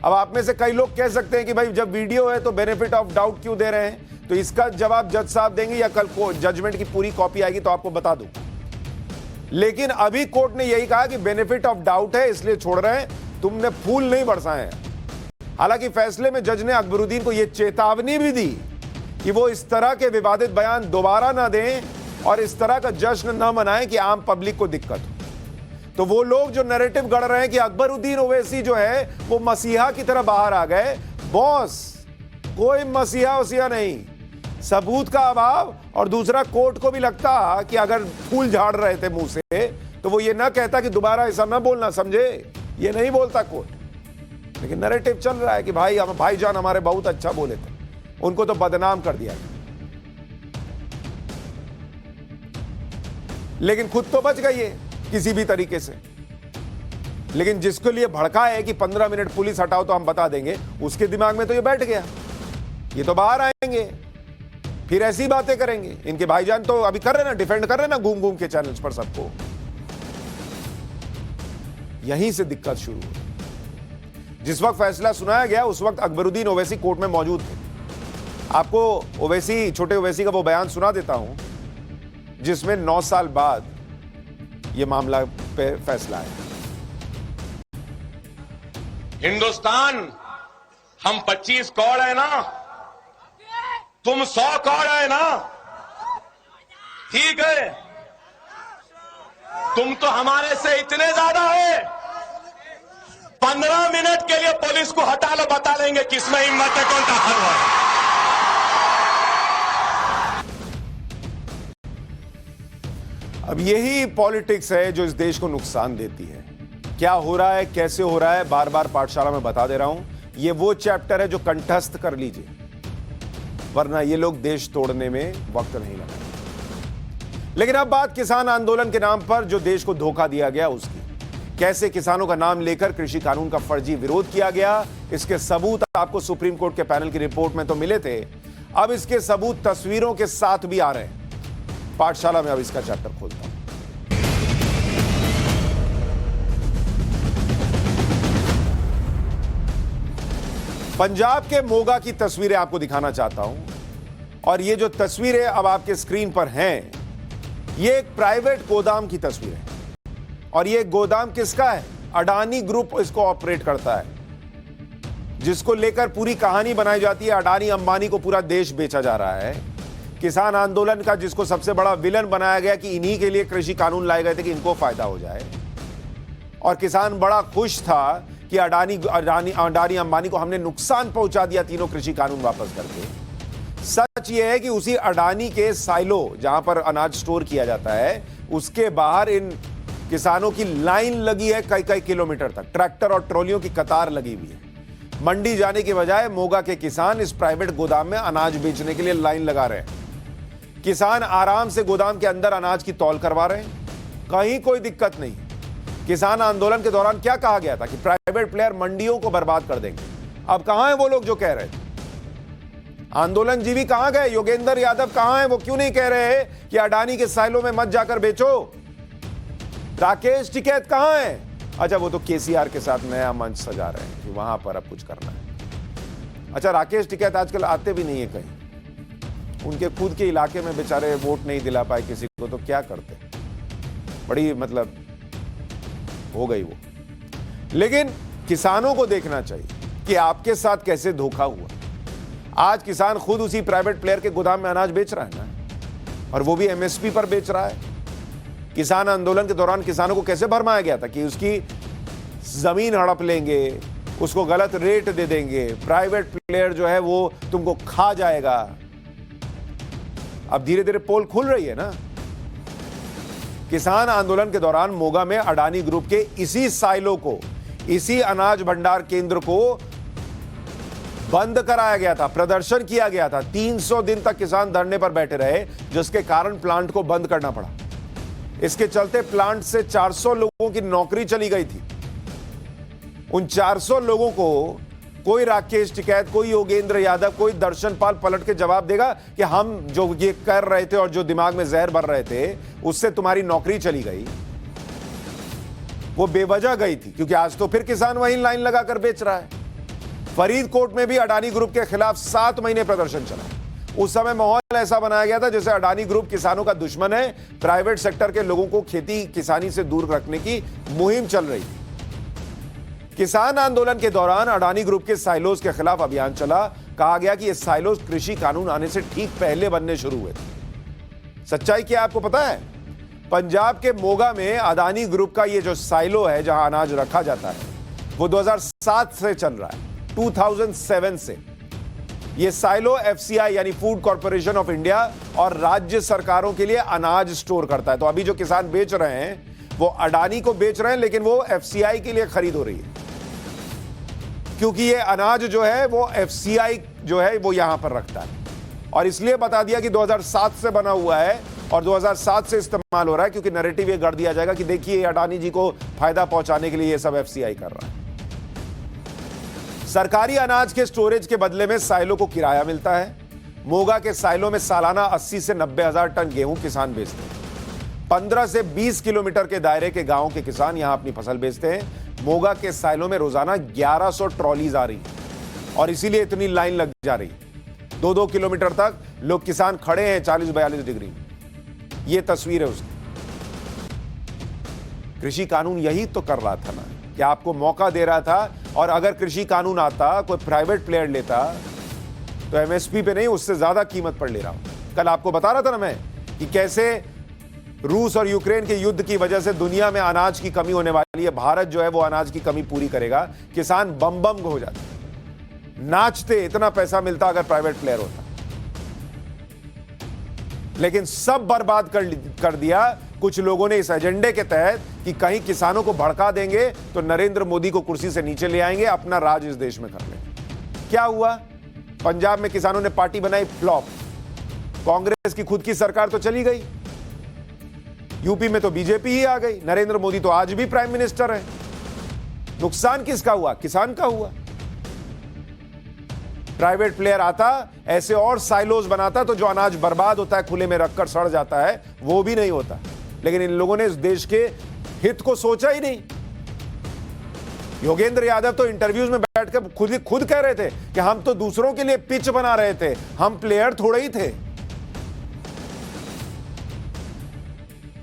अब आप में से कई लोग कह सकते हैं कि भाई जब वीडियो है तो बेनिफिट ऑफ डाउट क्यों दे रहे हैं, तो इसका जवाब जज साहब देंगे या कल को जजमेंट की पूरी कॉपी आएगी तो आपको बता दूं। लेकिन अभी कोर्ट ने यही कहा कि बेनिफिट ऑफ डाउट है इसलिए छोड़ रहे हैं, तुमने फूल नहीं बरसाए हैं। हालांकि फैसले में जज ने अकबरुद्दीन को यह चेतावनी भी दी कि वो इस तरह के विवादित बयान दोबारा ना दें और इस तरह का जश्न न मनाएं कि आम पब्लिक को दिक्कत हो। तो वो लोग जो नैरेटिव गढ़ रहे हैं कि अकबरुद्दीन ओवैसी जो है वो मसीहा की तरह बाहर आ गए, बॉस कोई मसीहा वसीहा नहीं, सबूत का अभाव। और दूसरा, कोर्ट को भी लगता कि अगर फूल झाड़ रहे थे मुंह से तो वो ये ना कहता कि दोबारा ऐसा ना बोलना, समझे, ये नहीं बोलता कोर्ट। लेकिन नैरेटिव चल रहा है कि भाई हम भाईजान हमारे बहुत अच्छा बोले थे, उनको तो बदनाम कर दिया गया। लेकिन खुद तो बच गई है किसी भी तरीके से। लेकिन जिसके लिए भड़का है कि 15 मिनट पुलिस हटाओ तो हम बता देंगे, उसके दिमाग में तो ये बैठ गया। ये तो बाहर आएंगे फिर ऐसी बातें करेंगे। इनके भाईजान तो अभी कर रहे ना, डिफेंड कर रहे ना घूम घूम के चैनल्स पर सबको। यहीं से दिक्कत शुरू हुई। जिस वक्त फैसला सुनाया गया उस वक्त अकबरुद्दीन ओवैसी कोर्ट में मौजूद थे। आपको ओवैसी, छोटे ओवैसी का वो बयान सुना देता हूं जिसमें 9 साल बाद यह मामला पे फैसला आया। हिंदुस्तान, हम 25 करोड़ है ना, तुम 100 करोड़ है ना, ठीक है। तुम तो हमारे से इतने ज्यादा है। 15 मिनट मिनट के लिए पुलिस को हटा लो, बता देंगे किसमें हिम्मत है, कौन ताकतवर है। अब यही पॉलिटिक्स है जो इस देश को नुकसान देती है। क्या हो रहा है, कैसे हो रहा है, बार बार पाठशाला में बता दे रहा हूं। ये वो चैप्टर है जो कंठस्थ कर लीजिए, वरना ये लोग देश तोड़ने में वक्त नहीं लगाएंगे। लेकिन अब बात किसान आंदोलन के नाम पर जो देश को धोखा दिया गया उसकी। कैसे किसानों का नाम लेकर कृषि कानून का फर्जी विरोध किया गया, इसके सबूत आपको सुप्रीम कोर्ट के पैनल की रिपोर्ट में तो मिले थे, अब इसके सबूत तस्वीरों के साथ भी आ रहे हैं। पाठशाला में अब इसका चैप्टर खोलता हूं। पंजाब के मोगा की तस्वीरें आपको दिखाना चाहता हूं, और ये जो तस्वीरें अब आपके स्क्रीन पर हैं, ये एक प्राइवेट गोदाम की तस्वीर है। और ये गोदाम किसका है? अडानी ग्रुप इसको ऑपरेट करता है, जिसको लेकर पूरी कहानी बनाई जाती है। अडानी अंबानी को पूरा देश बेचा जा रहा है। किसान आंदोलन का जिसको सबसे बड़ा विलन बनाया गया कि इन्हीं के लिए कृषि कानून लाए गए थे कि इनको फायदा हो जाए, और किसान बड़ा खुश था कि अडानी अंबानी को हमने नुकसान पहुंचा दिया तीनों कृषि कानून वापस करके। सच यह है कि उसी अडानी के साइलो जहां पर अनाज स्टोर किया जाता है, उसके बाहर इन किसानों की लाइन लगी है कई कई किलोमीटर तक। ट्रैक्टर और ट्रॉलियों की कतार लगी हुई है। मंडी जाने के बजाय मोगा के किसान इस प्राइवेट गोदाम में अनाज बेचने के लिए लाइन लगा रहे हैं। किसान आराम से गोदाम के अंदर अनाज की तौल करवा रहे हैं, कहीं कोई दिक्कत नहीं। किसान आंदोलन के दौरान क्या कहा गया था कि प्राइवेट प्लेयर मंडियों को बर्बाद कर देंगे। अब कहां हैं वो लोग जो कह रहे थे? आंदोलन जीवी कहां गए? योगेंद्र यादव कहां हैं? वो क्यों नहीं कह रहे हैं कि अडानी के साइलों में मत जाकर बेचो? राकेश टिकैत कहां है? अच्छा, वो तो केसीआर के साथ नया मंच सजा रहे हैं कि वहां पर अब कुछ करना है। अच्छा, राकेश टिकैत आजकल आते भी नहीं है कहीं। उनके खुद के इलाके में बेचारे वोट नहीं दिला पाए किसी को, तो क्या करते? बड़ी मतलब हो गई वो। लेकिन किसानों को देखना चाहिए कि आपके साथ कैसे धोखा हुआ। आज किसान खुद उसी प्राइवेट प्लेयर के गोदाम में अनाज बेच रहा है ना, और वो भी एमएसपी पर बेच रहा है। किसान आंदोलन के दौरान किसानों को कैसे भरमाया गया था कि उसकी जमीन हड़प लेंगे, उसको गलत रेट दे देंगे, प्राइवेट प्लेयर जो है वो तुमको खा जाएगा। अब धीरे धीरे पोल खुल रही है ना। किसान आंदोलन के दौरान मोगा में अडानी ग्रुप के इसी साइलो को, इसी अनाज भंडार केंद्र को बंद कराया गया था, प्रदर्शन किया गया था। 300 दिन तक किसान धरने पर बैठे रहे, जिसके कारण प्लांट को बंद करना पड़ा। इसके चलते प्लांट से 400 लोगों की नौकरी चली गई थी। उन 400 लोगों को कोई राकेश टिकैत, कोई योगेंद्र यादव, कोई दर्शन पाल पलट के जवाब देगा कि हम जो ये कर रहे थे और जो दिमाग में जहर भर रहे थे उससे तुम्हारी नौकरी चली गई? वो बेवजह गई थी, क्योंकि आज तो फिर किसान वहीं लाइन लगाकर बेच रहा है। फरीदकोट में भी अडानी ग्रुप के खिलाफ 7 महीने प्रदर्शन चला। उस समय माहौल ऐसा बनाया गया था जैसे अडानी ग्रुप किसानों का दुश्मन है, प्राइवेट सेक्टर के लोगों को खेती किसानी से दूर रखने की मुहिम चल रही थी। किसान आंदोलन के दौरान अडानी ग्रुप के साइलोज के खिलाफ अभियान चला। कहा गया कि ये साइलोज कृषि कानून आने से ठीक पहले बनने शुरू हुए थे। सच्चाई क्या आपको पता है? पंजाब के मोगा में अडानी ग्रुप का ये जो साइलो है जहां अनाज रखा जाता है, वो 2007 से चल रहा है, 2007 से। ये साइलो एफसीआई यानी फूड कॉर्पोरेशन ऑफ इंडिया और राज्य सरकारों के लिए अनाज स्टोर करता है। तो अभी जो किसान बेच रहे हैं वो अडानी को बेच रहे हैं, लेकिन वो एफसीआई के लिए खरीद हो रही है, क्योंकि ये अनाज जो है वो एफसीआई जो है वो यहां पर रखता है। और इसलिए बता दिया कि 2007 से बना हुआ है और 2007 से इस्तेमाल हो रहा है, क्योंकि नैरेटिव ये गढ़ दिया जाएगा कि देखिए अडानी जी को फायदा पहुंचाने के लिए ये सब एफसीआई कर रहा है। सरकारी अनाज के स्टोरेज के बदले में साइलो को किराया मिलता है। मोगा के साइलो में सालाना 80 से 90 हजार टन गेहूं किसान बेचते हैं। 15 से 20 किलोमीटर के दायरे के गांव के किसान यहां अपनी फसल बेचते हैं। मोगा के साइलो में रोजाना 1100 ट्रॉलीज आ रही है और इसीलिए इतनी लाइन लग जा रही है। 2-2 किलोमीटर तक लोग किसान खड़े हैं 40-42 डिग्री में। यह तस्वीर है उसकी। कृषि कानून यही तो कर रहा था ना, कि आपको मौका दे रहा था, और अगर कृषि कानून आता, कोई प्राइवेट प्लेयर लेता, तो एमएसपी पे नहीं उससे ज्यादा कीमत पर ले रहा हूं। कल आपको बता रहा था ना मैं कि कैसे रूस और यूक्रेन के युद्ध की वजह से दुनिया में अनाज की कमी होने वाली है। भारत जो है वो अनाज की कमी पूरी करेगा। किसान बम बम हो जाते, नाचते, इतना पैसा मिलता अगर प्राइवेट प्लेयर होता, लेकिन सब बर्बाद कर दिया कुछ लोगों ने इस एजेंडे के तहत कि कहीं किसानों को भड़का देंगे तो नरेंद्र मोदी को कुर्सी से नीचे ले आएंगे, अपना राज इस देश में कर लेंगे। क्या हुआ? पंजाब में किसानों ने पार्टी बनाई, फ्लॉप। कांग्रेस की खुद की सरकार तो चली गई, यूपी में तो बीजेपी ही आ गई, नरेंद्र मोदी तो आज भी प्राइम मिनिस्टर है। नुकसान किसका हुआ? किसान का हुआ। प्राइवेट प्लेयर आता, ऐसे और साइलोज बनाता तो जो अनाज बर्बाद होता है, खुले में रखकर सड़ जाता है, वो भी नहीं होता। लेकिन इन लोगों ने इस देश के हित को सोचा ही नहीं। योगेंद्र यादव तो इंटरव्यूज में बैठकर खुद कह रहे थे कि हम तो दूसरों के लिए पिच बना रहे थे, हम प्लेयर थोड़े ही थे।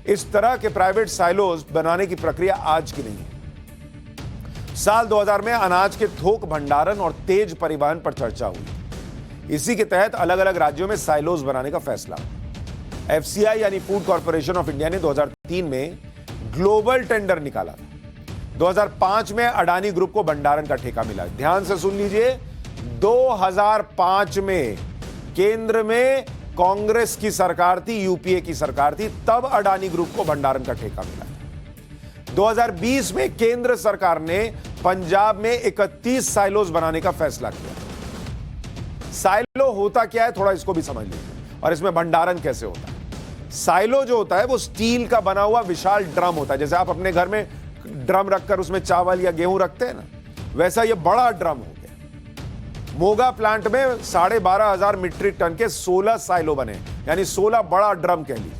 इस तरह के प्राइवेट साइलोज बनाने की प्रक्रिया आज की नहीं है। साल 2000 में अनाज के थोक भंडारण और तेज परिवहन पर चर्चा हुई। इसी के तहत अलग अलग राज्यों में साइलोज बनाने का फैसला। एफसीआई यानी फूड कॉर्पोरेशन ऑफ इंडिया ने 2003 में ग्लोबल टेंडर निकाला। 2005 में अडानी ग्रुप को भंडारण का ठेका मिला। ध्यान से सुन लीजिए, 2005 में केंद्र में कांग्रेस की सरकार थी, यूपीए की सरकार थी, तब अडानी ग्रुप को भंडारण का ठेका मिला। 2020 में केंद्र सरकार ने पंजाब में 31 साइलोज बनाने का फैसला किया। साइलो होता क्या है, थोड़ा इसको भी समझ लीजिए, और इसमें भंडारण कैसे होता है। साइलो जो होता है वो स्टील का बना हुआ विशाल ड्रम होता है। जैसे आप अपने घर में ड्रम रखकर उसमें चावल या गेहूं रखते हैं ना, वैसा ये बड़ा ड्रम हो गया। मोगा प्लांट में 12,500 मीट्रिक टन के 16 साइलो बने, यानी 16 बड़ा ड्रम कह लीजिए।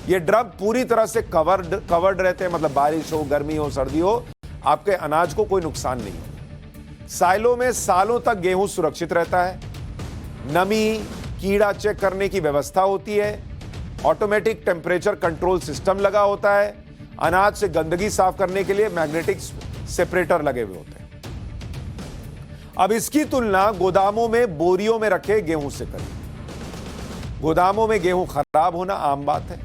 ये ड्रम पूरी तरह से कवर्ड रहते हैं, मतलब बारिश हो, गर्मी हो, सर्दी हो, आपके अनाज को कोई नुकसान नहीं हो। साइलो में सालों तक गेहूं सुरक्षित रहता है। नमी, कीड़ा चेक करने की व्यवस्था होती है। ऑटोमेटिक टेम्परेचर कंट्रोल सिस्टम लगा होता है। अनाज से गंदगी साफ करने के लिए मैग्नेटिक सेपरेटर लगे हुए होते हैं। अब इसकी तुलना गोदामों में बोरियों में रखे गेहूं से करें। गोदामों में गेहूं खराब होना आम बात है,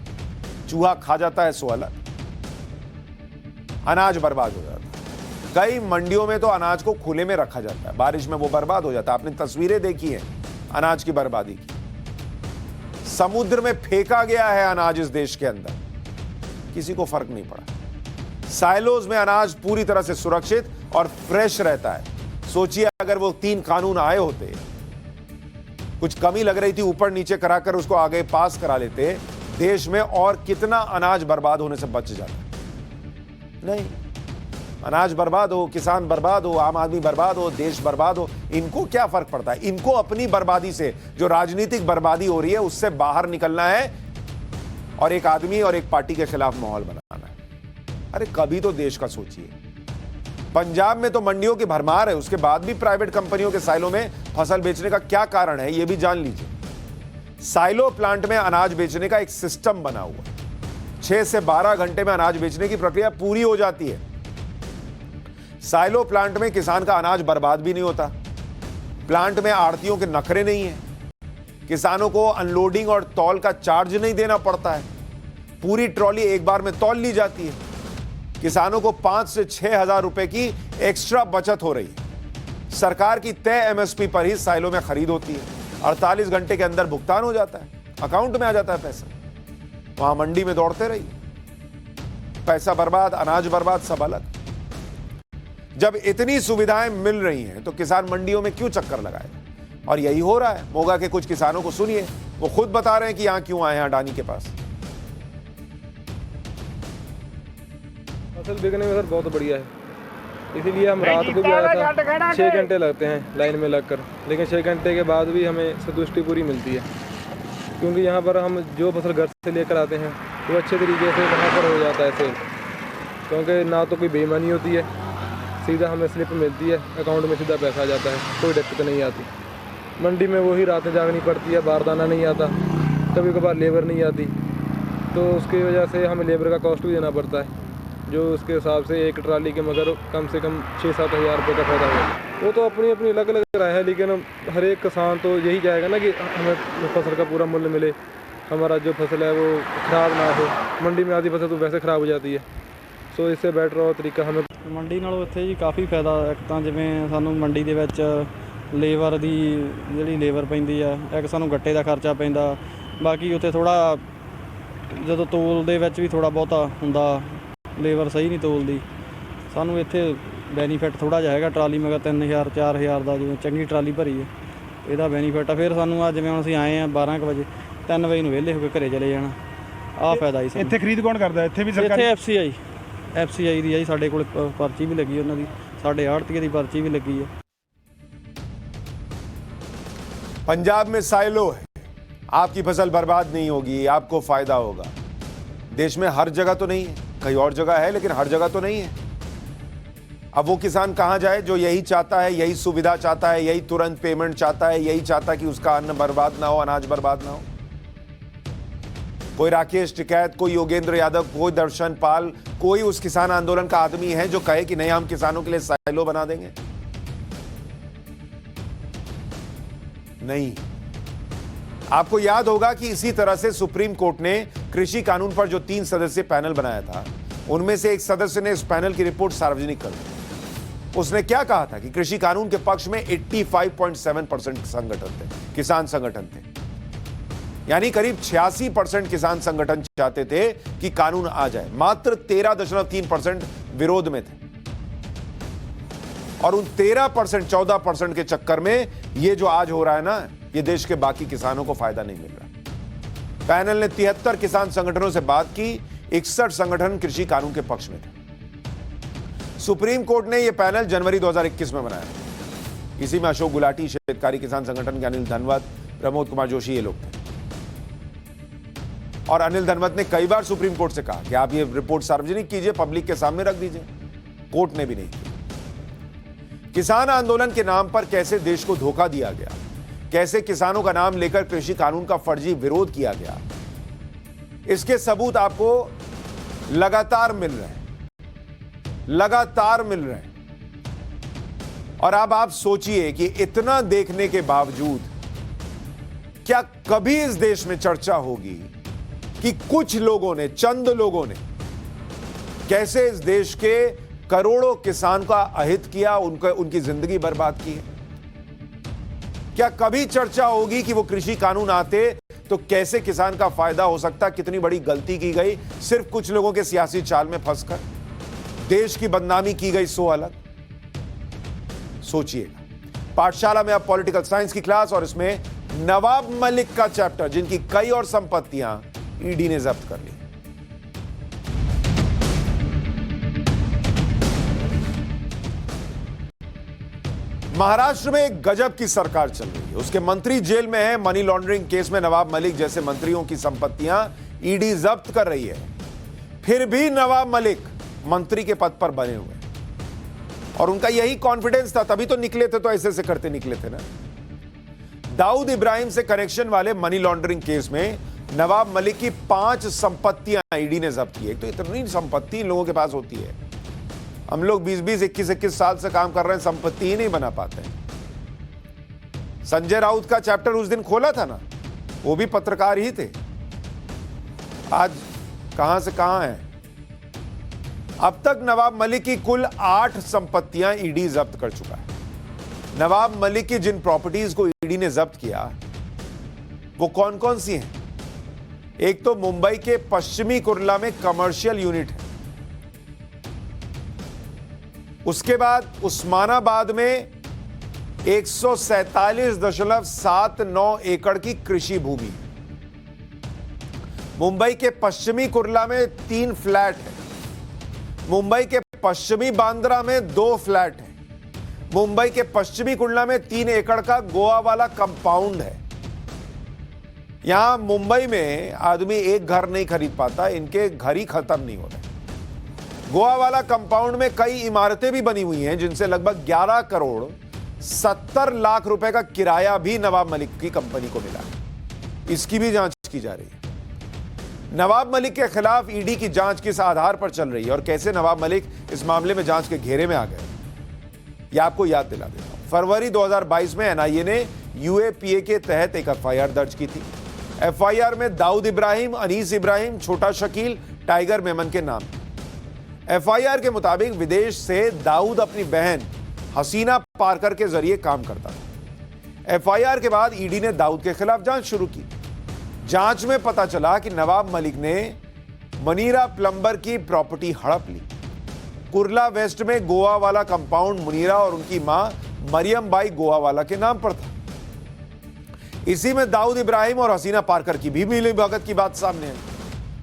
चूहा खा जाता है सो अलग, अनाज बर्बाद हो जाता है। कई मंडियों में तो अनाज को खुले में रखा जाता है, बारिश में वो बर्बाद हो जाता है। आपने तस्वीरें देखी हैं अनाज की बर्बादी की। समुद्र में फेंका गया है अनाज इस देश के अंदर, किसी को फर्क नहीं पड़ा। साइलोज में अनाज पूरी तरह से सुरक्षित और फ्रेश रहता है। सोचिए अगर वो 3 कानून आए होते, कुछ कमी लग रही थी, ऊपर नीचे कराकर उसको आगे पास करा लेते, देश में और कितना अनाज बर्बाद होने से बच जाता। नहीं, अनाज बर्बाद हो, किसान बर्बाद हो, आम आदमी बर्बाद हो, देश बर्बाद हो, इनको क्या फर्क पड़ता है? इनको अपनी बर्बादी से, जो राजनीतिक बर्बादी हो रही है, उससे बाहर निकलना है और एक आदमी और एक पार्टी के खिलाफ माहौल बनाना है। अरे कभी तो देश का सोचिए। पंजाब में तो मंडियों की भरमार है, उसके बाद भी प्राइवेट कंपनियों के साइलों में फसल बेचने का क्या कारण है, यह भी जान लीजिए। साइलो प्लांट में अनाज बेचने का एक सिस्टम बना हुआ, 6 से 12 घंटे में अनाज बेचने की प्रक्रिया पूरी हो जाती है। साइलो प्लांट में किसान का अनाज बर्बाद भी नहीं होता। प्लांट में आड़तियों के नखरे नहीं है, किसानों को अनलोडिंग और तौल का चार्ज नहीं देना पड़ता है। पूरी ट्रॉली एक बार में तौल ली जाती है। किसानों को 5 से 6 हजार रुपए की एक्स्ट्रा बचत हो रही है। सरकार की तय एमएसपी पर ही साइलो में खरीद होती है। 48 घंटे के अंदर भुगतान हो जाता है, अकाउंट में आ जाता है पैसा। वहां मंडी में दौड़ते रहिए, पैसा बर्बाद, अनाज बर्बाद, सब अलग। जब इतनी सुविधाएं मिल रही हैं तो किसान मंडियों में क्यों चक्कर लगाए? और यही हो रहा है। मोगा के कुछ किसानों को सुनिए, वो खुद बता रहे हैं कि यहां क्यों आए हैं अडानी के पास। फसल बिकने में सर बहुत बढ़िया है, इसीलिए हम रात को भी आया था। 6 घंटे लगते हैं लाइन में लगकर, लेकिन 6 घंटे के बाद भी हमें संतुष्टि पूरी मिलती है, क्योंकि यहाँ पर हम जो फसल घर से लेकर आते हैं वो अच्छे तरीके से वहाँ पर हो जाता है सेल, क्योंकि ना तो कोई बेईमानी होती है, सीधा हमें स्लिप मिलती है, अकाउंट में सीधा पैसा आ जाता है, कोई दिक्कत नहीं आती। मंडी में वही रातें जागनी पड़ती है, बारदाना नहीं आता, कभी कभार लेबर नहीं आती, तो उसकी वजह से हमें लेबर का कॉस्ट भी देना पड़ता है, जो उसके हिसाब से एक ट्राली के मगर कम से कम 6-7 हज़ार रुपये का फायदा हुआ। वो तो अपनी अपनी अलग अलग राय है, लेकिन हर एक किसान तो यही चाहेगा ना कि हमें फसल का पूरा मूल्य मिले, हमारा जो फसल है वो ख़राब ना हो। मंडी में आधी फसल तो वैसे ख़राब हो जाती है, सो इससे बेटर और तरीका हमें ਮੰਡੀ ਨਾਲੋਂ ਇੱਥੇ ਜੀ ਕਾਫੀ ਫਾਇਦਾ। ਇੱਕ ਤਾਂ ਜਿਵੇਂ ਸਾਨੂੰ ਮੰਡੀ ਦੇ ਵਿੱਚ ਲੇਬਰ ਦੀ ਜਿਹੜੀ ਲੇਬਰ ਪੈਂਦੀ ਆ, ਇੱਕ ਸਾਨੂੰ ਗੱਟੇ ਦਾ ਖਰਚਾ ਪੈਂਦਾ, ਬਾਕੀ ਉੱਥੇ ਥੋੜਾ ਜਦੋਂ ਤੋਲ ਦੇ ਵਿੱਚ ਵੀ ਥੋੜਾ ਬਹੁਤਾ ਹੁੰਦਾ, ਲੇਬਰ ਸਹੀ ਨਹੀਂ ਤੋਲਦੀ। ਸਾਨੂੰ ਇੱਥੇ ਬੈਨੀਫਿਟ ਥੋੜਾ ਜਿਹਾ ਹੈਗਾ, ਟਰਾਲੀ ਮਗਰ 3000 4000 ਦਾ ਜਿਵੇਂ ਚੰਗੀ ਟਰਾਲੀ ਭਰੀ ਹੈ, ਇਹਦਾ ਬੈਨੀਫਿਟ ਆ। ਫਿਰ ਸਾਨੂੰ ਆ ਜਿਵੇਂ ਹੁਣ ਅਸੀਂ ਆਏ ਆ 12 ਕੁ ਵਜੇ, 3 ਵਜੇ ਨੂੰ ਵਿਹਲੇ ਹੋ ਕੇ ਘਰੇ ਚਲੇ ਜਾਣਾ, ਆਹ ਫਾਇਦਾ ਜੀ। ਇੱਥੇ ਖਰੀਦ ਕੌਣ ਕਰਦਾ? ਇੱਥੇ ਵੀ ਸਰਕਾਰੀ? ਇੱਥੇ FCI ਦੀ ਆ ਜੀ, ਸਾਡੇ ਕੋਲ ਪਰਚੀ ਵੀ ਲੱਗੀ ਉਹਨਾਂ ਦੀ, ਸਾਡੇ ਆੜ੍ਹਤੀਏ ਦੀ ਪਰਚੀ ਵੀ ਲੱਗੀ ਹੈ। पंजाब में साइलो है, आपकी फसल बर्बाद नहीं होगी, आपको फायदा होगा। देश में हर जगह तो नहीं है, कई और जगह है, लेकिन हर जगह तो नहीं है। अब वो किसान कहां जाए जो यही चाहता है, यही सुविधा चाहता है, यही तुरंत पेमेंट चाहता है, यही चाहता है कि उसका अन्न बर्बाद ना हो, अनाज बर्बाद ना हो। कोई राकेश टिकैत, कोई योगेंद्र यादव, कोई दर्शन पाल, कोई उस किसान आंदोलन का आदमी है जो कहे कि नहीं हम किसानों के लिए साइलो बना देंगे? नहीं। आपको याद होगा कि इसी तरह से सुप्रीम कोर्ट ने कृषि कानून पर जो 3 सदस्यीय पैनल बनाया था, उनमें से एक सदस्य ने इस पैनल की रिपोर्ट सार्वजनिक कर दी। उसने क्या कहा था कि कृषि कानून के पक्ष में 85.7% संगठन थे, किसान संगठन थे। यानी करीब 86% किसान संगठन चाहते थे कि कानून आ जाए, मात्र 13.3% विरोध में थे। और उन 13%, 14% के चक्कर में ये जो आज हो रहा है ना, ये देश के बाकी किसानों को फायदा नहीं मिल रहा। पैनल ने 73 किसान संगठनों से बात की, 61 संगठन कृषि कानून के पक्ष में थे। सुप्रीम कोर्ट ने यह पैनल जनवरी 2021 में बनाया। इसी में अशोक गुलाटी, शेतकारी किसान संगठन के अनिल धनवत, प्रमोद कुमार जोशी, ये लोग थे। और अनिल धनवत ने कई बार सुप्रीम कोर्ट से कहा कि आप ये रिपोर्ट सार्वजनिक कीजिए, पब्लिक के सामने रख दीजिए। कोर्ट ने भी नहीं किया। किसान आंदोलन के नाम पर कैसे देश को धोखा दिया गया, कैसे किसानों का नाम लेकर कृषि कानून का फर्जी विरोध किया गया, इसके सबूत आपको लगातार मिल रहे हैं, लगातार मिल रहे हैं। और अब आप सोचिए कि इतना देखने के बावजूद क्या कभी इस देश में चर्चा होगी कि कुछ लोगों ने, चंद लोगों ने कैसे इस देश के करोड़ों किसान का अहित किया, उनकी जिंदगी बर्बाद की है? क्या कभी चर्चा होगी कि वो कृषि कानून आते तो कैसे किसान का फायदा हो सकता, कितनी बड़ी गलती की गई सिर्फ कुछ लोगों के सियासी चाल में फंसकर, देश की बदनामी की गई सो अलग? सोचिएगा। पाठशाला में अब पॉलिटिकल साइंस की क्लास, और इसमें नवाब मलिक का चैप्टर, जिनकी कई और संपत्तियां ईडी ने जब्त कर ली। महाराष्ट्र में एक गजब की सरकार चल रही है। उसके मंत्री जेल में है। मनी लॉन्ड्रिंग केस में नवाब मलिक जैसे मंत्रियों की संपत्तियां ईडी जब्त कर रही है। फिर भी नवाब मलिक मंत्री के पद पर बने हुए, और उनका यही कॉन्फिडेंस था, तभी तो निकले थे, तो ऐसे करते निकले थे ना। दाऊद इब्राहिम से कनेक्शन वाले मनी लॉन्ड्रिंग केस में नवाब मलिक की 5 संपत्तियां ईडी ने जब्त की है। तो इतनी संपत्ति इन लोगों के पास होती है, हम लोग 20-20, 21-21 साल से काम कर रहे हैं, संपत्ति ही नहीं बना पाते। संजय राउत का चैप्टर उस दिन खोला था ना, वो भी पत्रकार ही थे। आज कहां से कहां है। अब तक नवाब मलिक की कुल 8 संपत्तियां ईडी जब्त कर चुका है। नवाब मलिक की जिन प्रॉपर्टीज को ईडी ने जब्त किया वो कौन कौन सी हैं? एक तो मुंबई के पश्चिमी कुर्ला में कमर्शियल यूनिट है। उसके बाद उस्मानाबाद में 147.79 एकड़ की कृषि भूमि। मुंबई के पश्चिमी कुर्ला में 3 फ्लैट है। मुंबई के पश्चिमी बांद्रा में 2 फ्लैट है। मुंबई के पश्चिमी कुर्ला में 3 एकड़ का गोवा वाला कंपाउंड है। यहां मुंबई में आदमी एक घर नहीं खरीद पाता, इनके घर ही खत्म नहीं हो रहे। गोवा वाला कंपाउंड में कई इमारतें भी बनी हुई हैं, जिनसे लगभग 11 करोड़ 70 लाख रुपए का किराया भी नवाब मलिक की कंपनी को मिला। इसकी भी जांच की जा रही है। नवाब मलिक के खिलाफ ईडी की जांच किस आधार पर चल रही है और कैसे नवाब मलिक इस मामले में जांच के घेरे में आ गए, यह आपको याद दिला देता हूं। फरवरी 2022 में एनआईए ने यूएपीए के तहत एक एफआईआर दर्ज की थी। एफआईआर में दाऊद इब्राहिम, अनीस इब्राहिम, छोटा शकील, टाइगर मेमन के नाम। एफआईआर के मुताबिक विदेश से दाऊद अपनी बहन हसीना पारकर के जरिए काम करता था। एफआईआर के बाद ईडी ने दाऊद के खिलाफ जांच शुरू की। जांच में पता चला कि नवाब मलिक ने मनीरा प्लम्बर की प्रॉपर्टी हड़प ली। कुर्ला वेस्ट में गोवा वाला कंपाउंड मुनीरा और उनकी मां मरियम बाई गोवा वाला के नाम पर था। इसी में दाऊद इब्राहिम और हसीना पारकर की भी मिली भगत की बात सामने आई।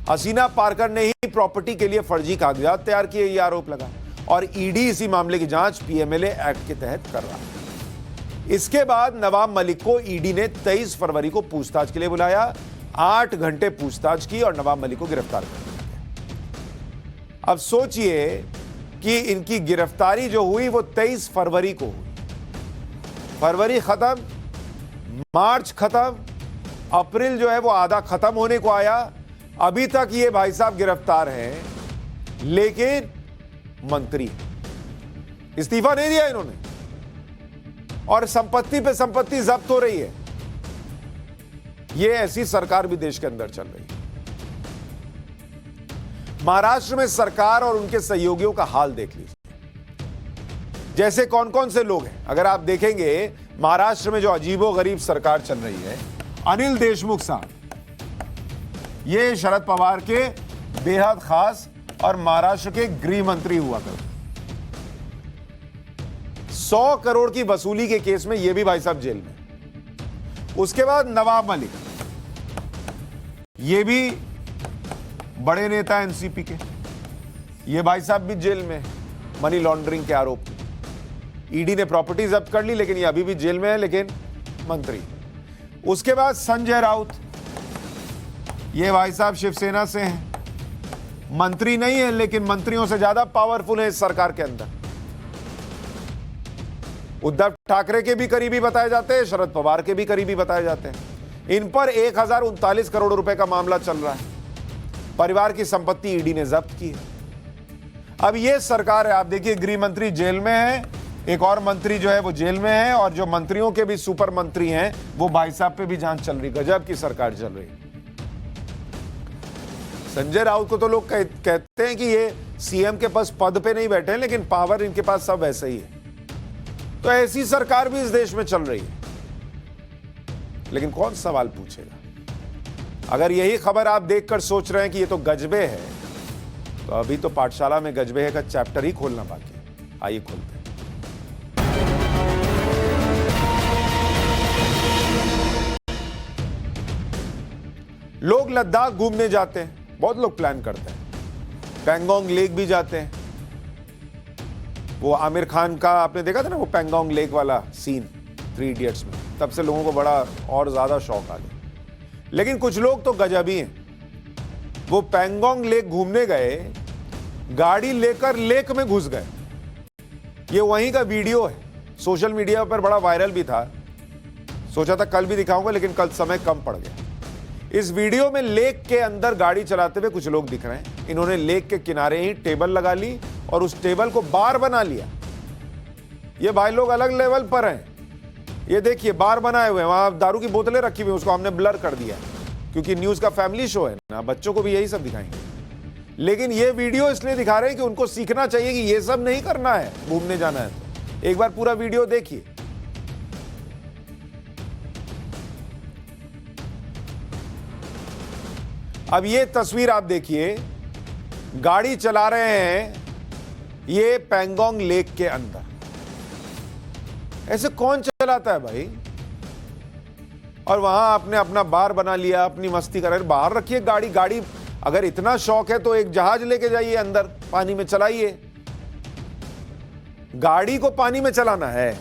हसीना पारकर ने ही प्रॉपर्टी के लिए फर्जी कागजात तैयार किए, यह आरोप लगा और ईडी इसी मामले की जांच पीएमएलए एक्ट के तहत कर रहा है। इसके बाद नवाब मलिक को ईडी ने 23 फरवरी को पूछताछ के लिए बुलाया। 8 घंटे पूछताछ की और नवाब मलिक को गिरफ्तार कर लिया। अब सोचिए कि इनकी गिरफ्तारी जो हुई वो 23 फरवरी को हुई। फरवरी खत्म, मार्च खत्म, अप्रैल जो है वो आधा खत्म होने को आया। अभी तक ये भाई साहब गिरफ्तार हैं, लेकिन मंत्री इस्तीफा नहीं दिया इन्होंने और संपत्ति पे संपत्ति जब्त हो रही है। ये ऐसी सरकार भी देश के अंदर चल रही है। महाराष्ट्र में सरकार और उनके सहयोगियों का हाल देख लीजिए। जैसे कौन कौन से लोग हैं अगर आप देखेंगे, महाराष्ट्र में जो अजीबोगरीब सरकार चल रही है, अनिल देशमुख साहब, ये शरद पवार के बेहद खास और महाराष्ट्र के गृह मंत्री हुआ करते। 100 करोड़ की वसूली के केस में ये भी भाई साहब जेल में। उसके बाद नवाब मलिक, ये भी बड़े नेता एनसीपी के, ये भाई साहब भी जेल में मनी लॉन्ड्रिंग के आरोप में। ईडी ने प्रॉपर्टी जब्त कर ली, लेकिन ये अभी भी जेल में है, लेकिन मंत्री। उसके बाद संजय राउत, ये भाई साहब शिवसेना से हैं, मंत्री नहीं है लेकिन मंत्रियों से ज्यादा पावरफुल है इस सरकार के अंदर। उद्धव ठाकरे के भी करीबी बताए जाते हैं, शरद पवार के भी करीबी बताए जाते हैं। इन पर 1039 करोड़ रुपए का मामला चल रहा है। परिवार की संपत्ति ईडी ने जब्त की है। अब ये सरकार है, आप देखिए, गृह मंत्री जेल में है, एक और मंत्री जो है वो जेल में है, और जो मंत्रियों के भी सुपर मंत्री हैं वो भाई साहब पे भी जांच चल रही। गजब की सरकार चल रही। संजय राउत को तो लोग कहते हैं कि ये सीएम के पास पद पे नहीं बैठे हैं, लेकिन पावर इनके पास सब वैसे ही है। तो ऐसी सरकार भी इस देश में चल रही है, लेकिन कौन सवाल पूछेगा? अगर यही खबर आप देखकर सोच रहे हैं कि ये तो गजबे है, तो अभी तो पाठशाला में गजबे है का चैप्टर ही खोलना बाकी है। आइए खोलते हैं। लोग लद्दाख घूमने जाते हैं, बहुत लोग प्लान करते हैं। पैंगोंग लेक भी जाते हैं। वो आमिर खान का आपने देखा था ना, वो पैंगोंग लेक वाला सीन 3 इडियट्स में, तब से लोगों को बड़ा और ज्यादा शौक आ गया। लेकिन कुछ लोग तो गजबी हैं। वो पैंगोंग लेक घूमने गए, गाड़ी लेकर लेक में घुस गए। ये वहीं का वीडियो है, सोशल मीडिया पर बड़ा वायरल भी था। सोचा था कल भी दिखाऊंगा, लेकिन कल समय कम पड़ गया। इस वीडियो में लेक के अंदर गाड़ी चलाते हुए कुछ लोग दिख रहे हैं। इन्होंने लेक के किनारे ही टेबल लगा ली और उस टेबल को बार बना लिया। ये भाई लोग अलग लेवल पर हैं। ये देखिए, बार बनाए हुए हैं, वहां दारू की बोतलें रखी हुई, उसको हमने ब्लर कर दिया क्योंकि न्यूज का फैमिली शो है ना, बच्चों को भी यही सब दिखाएंगे। लेकिन ये वीडियो इसलिए दिखा रहे हैं कि उनको सीखना चाहिए कि ये सब नहीं करना है, घूमने जाना है तो। एक बार पूरा वीडियो देखिए। अब ये तस्वीर आप देखिए, गाड़ी चला रहे हैं ये पैंगोंग लेक के अंदर। ऐसे कौन चलाता है भाई? और वहां आपने अपना बार बना लिया, अपनी मस्ती कर रहे। बाहर रखिए गाड़ी। गाड़ी अगर इतना शौक है तो एक जहाज लेके जाइए, अंदर पानी में चलाइए। गाड़ी को पानी में चलाना है।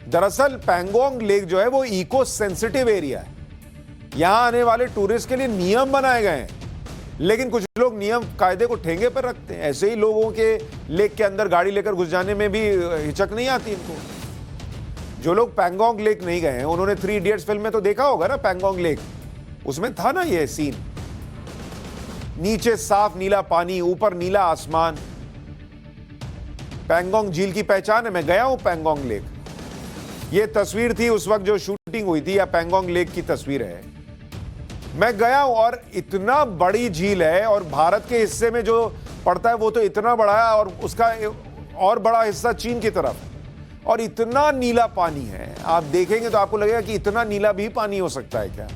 दरअसल पैंगोंग लेक जो है वो इको सेंसिटिव एरिया है। यहां आने वाले टूरिस्ट के लिए नियम बनाए गए हैं, लेकिन कुछ लोग नियम कायदे को ठेंगे पर रखते हैं। ऐसे ही लोगों के लेक के अंदर गाड़ी लेकर घुस जाने में भी हिचक नहीं आती इनको। जो लोग पैंगोंग लेक नहीं गए हैं, उन्होंने 3 इडियट्स फिल्म में तो देखा होगा ना पैंगोंग लेक, उसमें था ना ये सीन। नीचे साफ नीला पानी, ऊपर नीला आसमान। पैंगोंग झील की पहचान है, मैं गया हूं पैंगोंग लेक। ये तस्वीर थी उस वक्त जो शूटिंग हुई थी, या पैंगोंग लेक की तस्वीर है। मैं गया हूं और इतना बड़ी झील है और भारत के हिस्से में जो पड़ता है वो तो इतना बड़ा है और उसका और बड़ा हिस्सा चीन की तरफ, और इतना नीला पानी है, आप देखेंगे तो आपको लगेगा कि इतना नीला भी पानी हो सकता है क्या।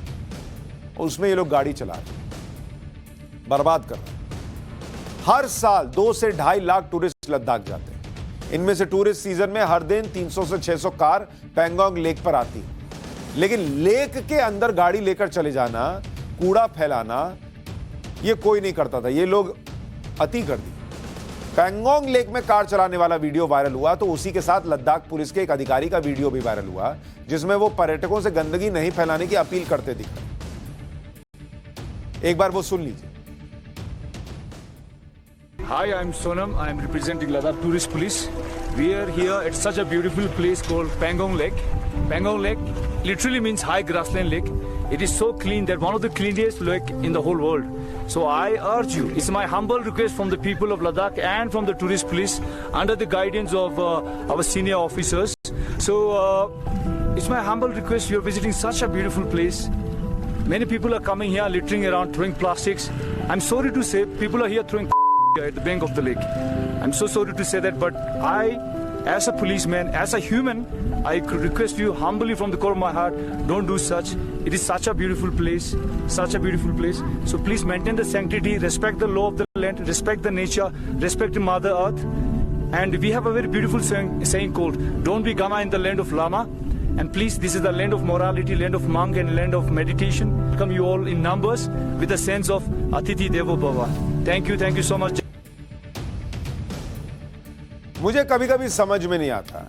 उसमें ये लोग गाड़ी चला रहे, बर्बाद कर रहे हैं। हर साल 2 से 2.5 लाख टूरिस्ट लद्दाख जाते हैं। इनमें से टूरिस्ट सीजन में हर दिन 300 से 600 कार पैंगोंग लेक पर आती है, लेकिन लेक के अंदर गाड़ी लेकर चले जाना, कूड़ा फैलाना, ये कोई नहीं करता था। ये लोग अति कर दी। पैंगोंग लेक में कार चलाने वाला वीडियो वायरल हुआ तो उसी के साथ लद्दाख पुलिस के एक अधिकारी का वीडियो भी वायरल हुआ, जिसमें वो पर्यटकों से गंदगी नहीं फैलाने की अपील करते दिख रहे। एक बार वो सुन लीजिए। Hi, I'm Sonam. I'm representing Ladakh Tourist Police. We are here at such a beautiful place called Pangong Lake. Pangong Lake literally means high grassland lake. It is so clean that one of the cleanest lake in the whole world. So I urge you, it's my humble request from the people of Ladakh and from the Tourist Police under the guidance of our senior officers. So it's my humble request, you're visiting such a beautiful place. Many people are coming here littering around, throwing plastics. I'm sorry to say, people are here throwing at the bank of the lake. I'm so sorry to say that, but I, as a policeman, as a human, I could request you humbly from the core of my heart, don't do such. It is such a beautiful place, such a beautiful place. So please maintain the sanctity, respect the law of the land, respect the nature, respect the Mother Earth. And we have a very beautiful saying called, don't be Gama in the land of Lama. And please, this is the land of morality, land of monk and land of meditation. Come you all in numbers with a sense of Atithi Devo Bhava. Thank you so much. मुझे कभी कभी समझ में नहीं आता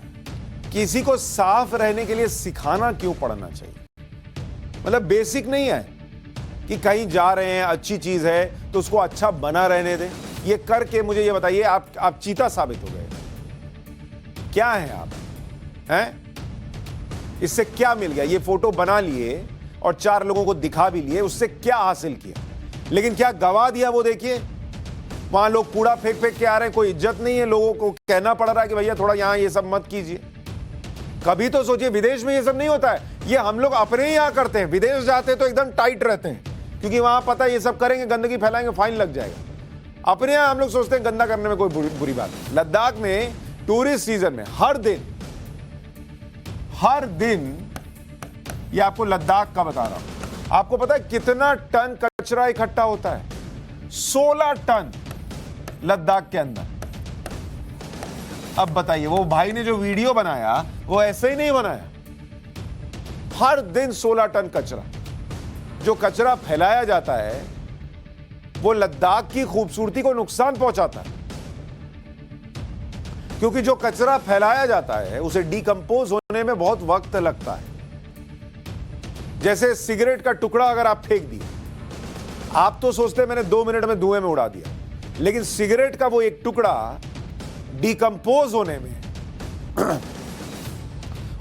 किसी को साफ रहने के लिए सिखाना क्यों पड़ना चाहिए। मतलब बेसिक नहीं है कि कहीं जा रहे हैं, अच्छी चीज है तो उसको अच्छा बना रहने दें। ये करके मुझे ये बताइए, आप चीता साबित हो गए। क्या है आप हैं? इससे क्या मिल गया? ये फोटो बना लिए और 4 लोगों को दिखा भी लिए, उससे क्या हासिल किया? लेकिन क्या गवा दिया वो देखिए। वहां लोग कूड़ा फेंक के आ रहे हैं, कोई इज्जत नहीं है। लोगों को कहना पड़ रहा है कि भैया थोड़ा यहां ये सब मत कीजिए। कभी तो सोचिए, विदेश में ये सब नहीं होता है। ये हम लोग अपने ही यहां करते हैं। विदेश जाते हैं तो एकदम टाइट रहते हैं, क्योंकि वहां पता है ये सब करेंगे, गंदगी फैलाएंगे, फाइन लग जाएगा। अपने यहां हम लोग सोचते हैं गंदा करने में कोई बुरी बात नहीं। लद्दाख में टूरिस्ट सीजन में हर दिन, ये आपको लद्दाख का बता रहा हूं, आपको पता है कितना टन कचरा इकट्ठा होता है? 16 टन लद्दाख के अंदर। अब बताइए, वो भाई ने जो वीडियो बनाया वो ऐसे ही नहीं बनाया। हर दिन 16 टन कचरा। जो कचरा फैलाया जाता है वो लद्दाख की खूबसूरती को नुकसान पहुंचाता है, क्योंकि जो कचरा फैलाया जाता है उसे डिकम्पोज होने में बहुत वक्त लगता है। जैसे सिगरेट का टुकड़ा अगर आप फेंक दिए, आप तो सोचते हैं मैंने 2 मिनट में धुएं में उड़ा दिया, लेकिन सिगरेट का वो एक टुकड़ा डिकम्पोज होने में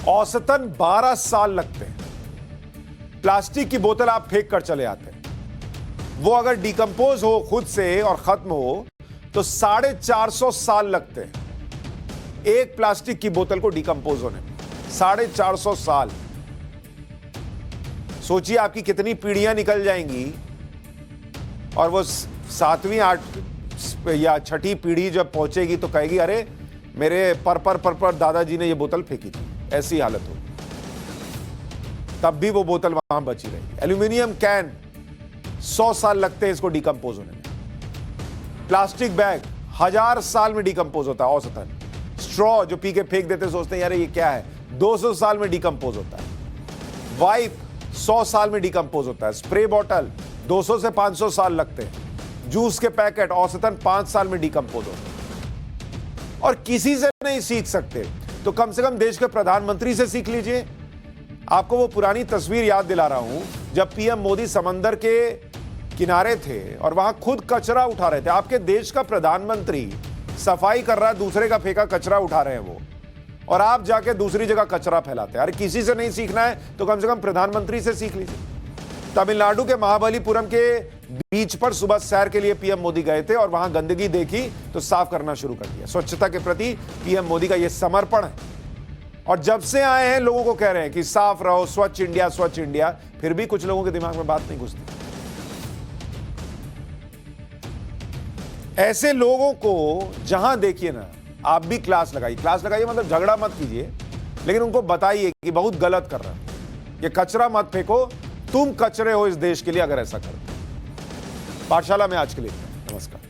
औसतन 12 साल लगते हैं। प्लास्टिक की बोतल आप फेंक कर चले आते हैं, वो अगर डिकम्पोज हो खुद से और खत्म हो तो 450 साल लगते हैं एक प्लास्टिक की बोतल को डिकम्पोज होने में। 450 साल। सोचिए आपकी कितनी पीढ़ियां निकल जाएंगी, और वो 7वीं 8 या 6ठी पीढ़ी जब पहुंचेगी तो कहेगी अरे मेरे पर दादाजी ने ये बोतल फेंकी थी। ऐसी हालत हो, तब भी वो बोतल वहां बची रहेगी। एल्यूमिनियम कैन 100 साल लगते हैं इसको डिकम्पोज होने में। प्लास्टिक बैग 1000 साल में डिकम्पोज होता है औसतन। स्ट्रॉ जो पी के फेंक देते सोचते हैं यार ये क्या है, 200 साल में डिकम्पोज होता है। वाइप 100 साल में डिकम्पोज होता है। स्प्रे बॉटल 200 से 500 साल लगते हैं। जूस के पैकेट औसतन 5 साल में डिकम्पोज होते हैं। और किसी से नहीं सीख सकते तो कम से कम देश के प्रधानमंत्री से सीख लीजिए। आपको वो पुरानी तस्वीर याद दिला रहा हूं जब पीएम मोदी समंदर के किनारे थे और वहां खुद कचरा उठा रहे थे। आपके देश का प्रधानमंत्री सफाई कर रहा है, दूसरे का फेंका कचरा उठा रहे हैं वो, और आप जाके दूसरी जगह कचरा फैलाते हैं। अरे किसी से नहीं सीखना है तो कम से कम प्रधानमंत्री से सीख लीजिए। तमिलनाडु के महाबलीपुरम के बीच पर सुबह सैर के लिए पीएम मोदी गए थे और वहां गंदगी देखी तो साफ करना शुरू कर दिया। स्वच्छता के प्रति पीएम मोदी का यह समर्पण है और जब से आए हैं लोगों को कह रहे हैं कि साफ रहो, स्वच्छ इंडिया, फिर भी कुछ लोगों के दिमाग में बात नहीं घुसती। ऐसे लोगों को जहां देखिए ना, आप भी क्लास लगाइए मतलब झगड़ा मत कीजिए, लेकिन उनको बताइए कि बहुत गलत कर रहा है, ये कचरा मत फेंको, तुम कचरे हो इस देश के लिए अगर ऐसा करो। पाठशाला में आज के लिए नमस्कार।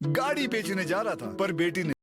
गाड़ी बेचने जा रहा था पर बेटी ने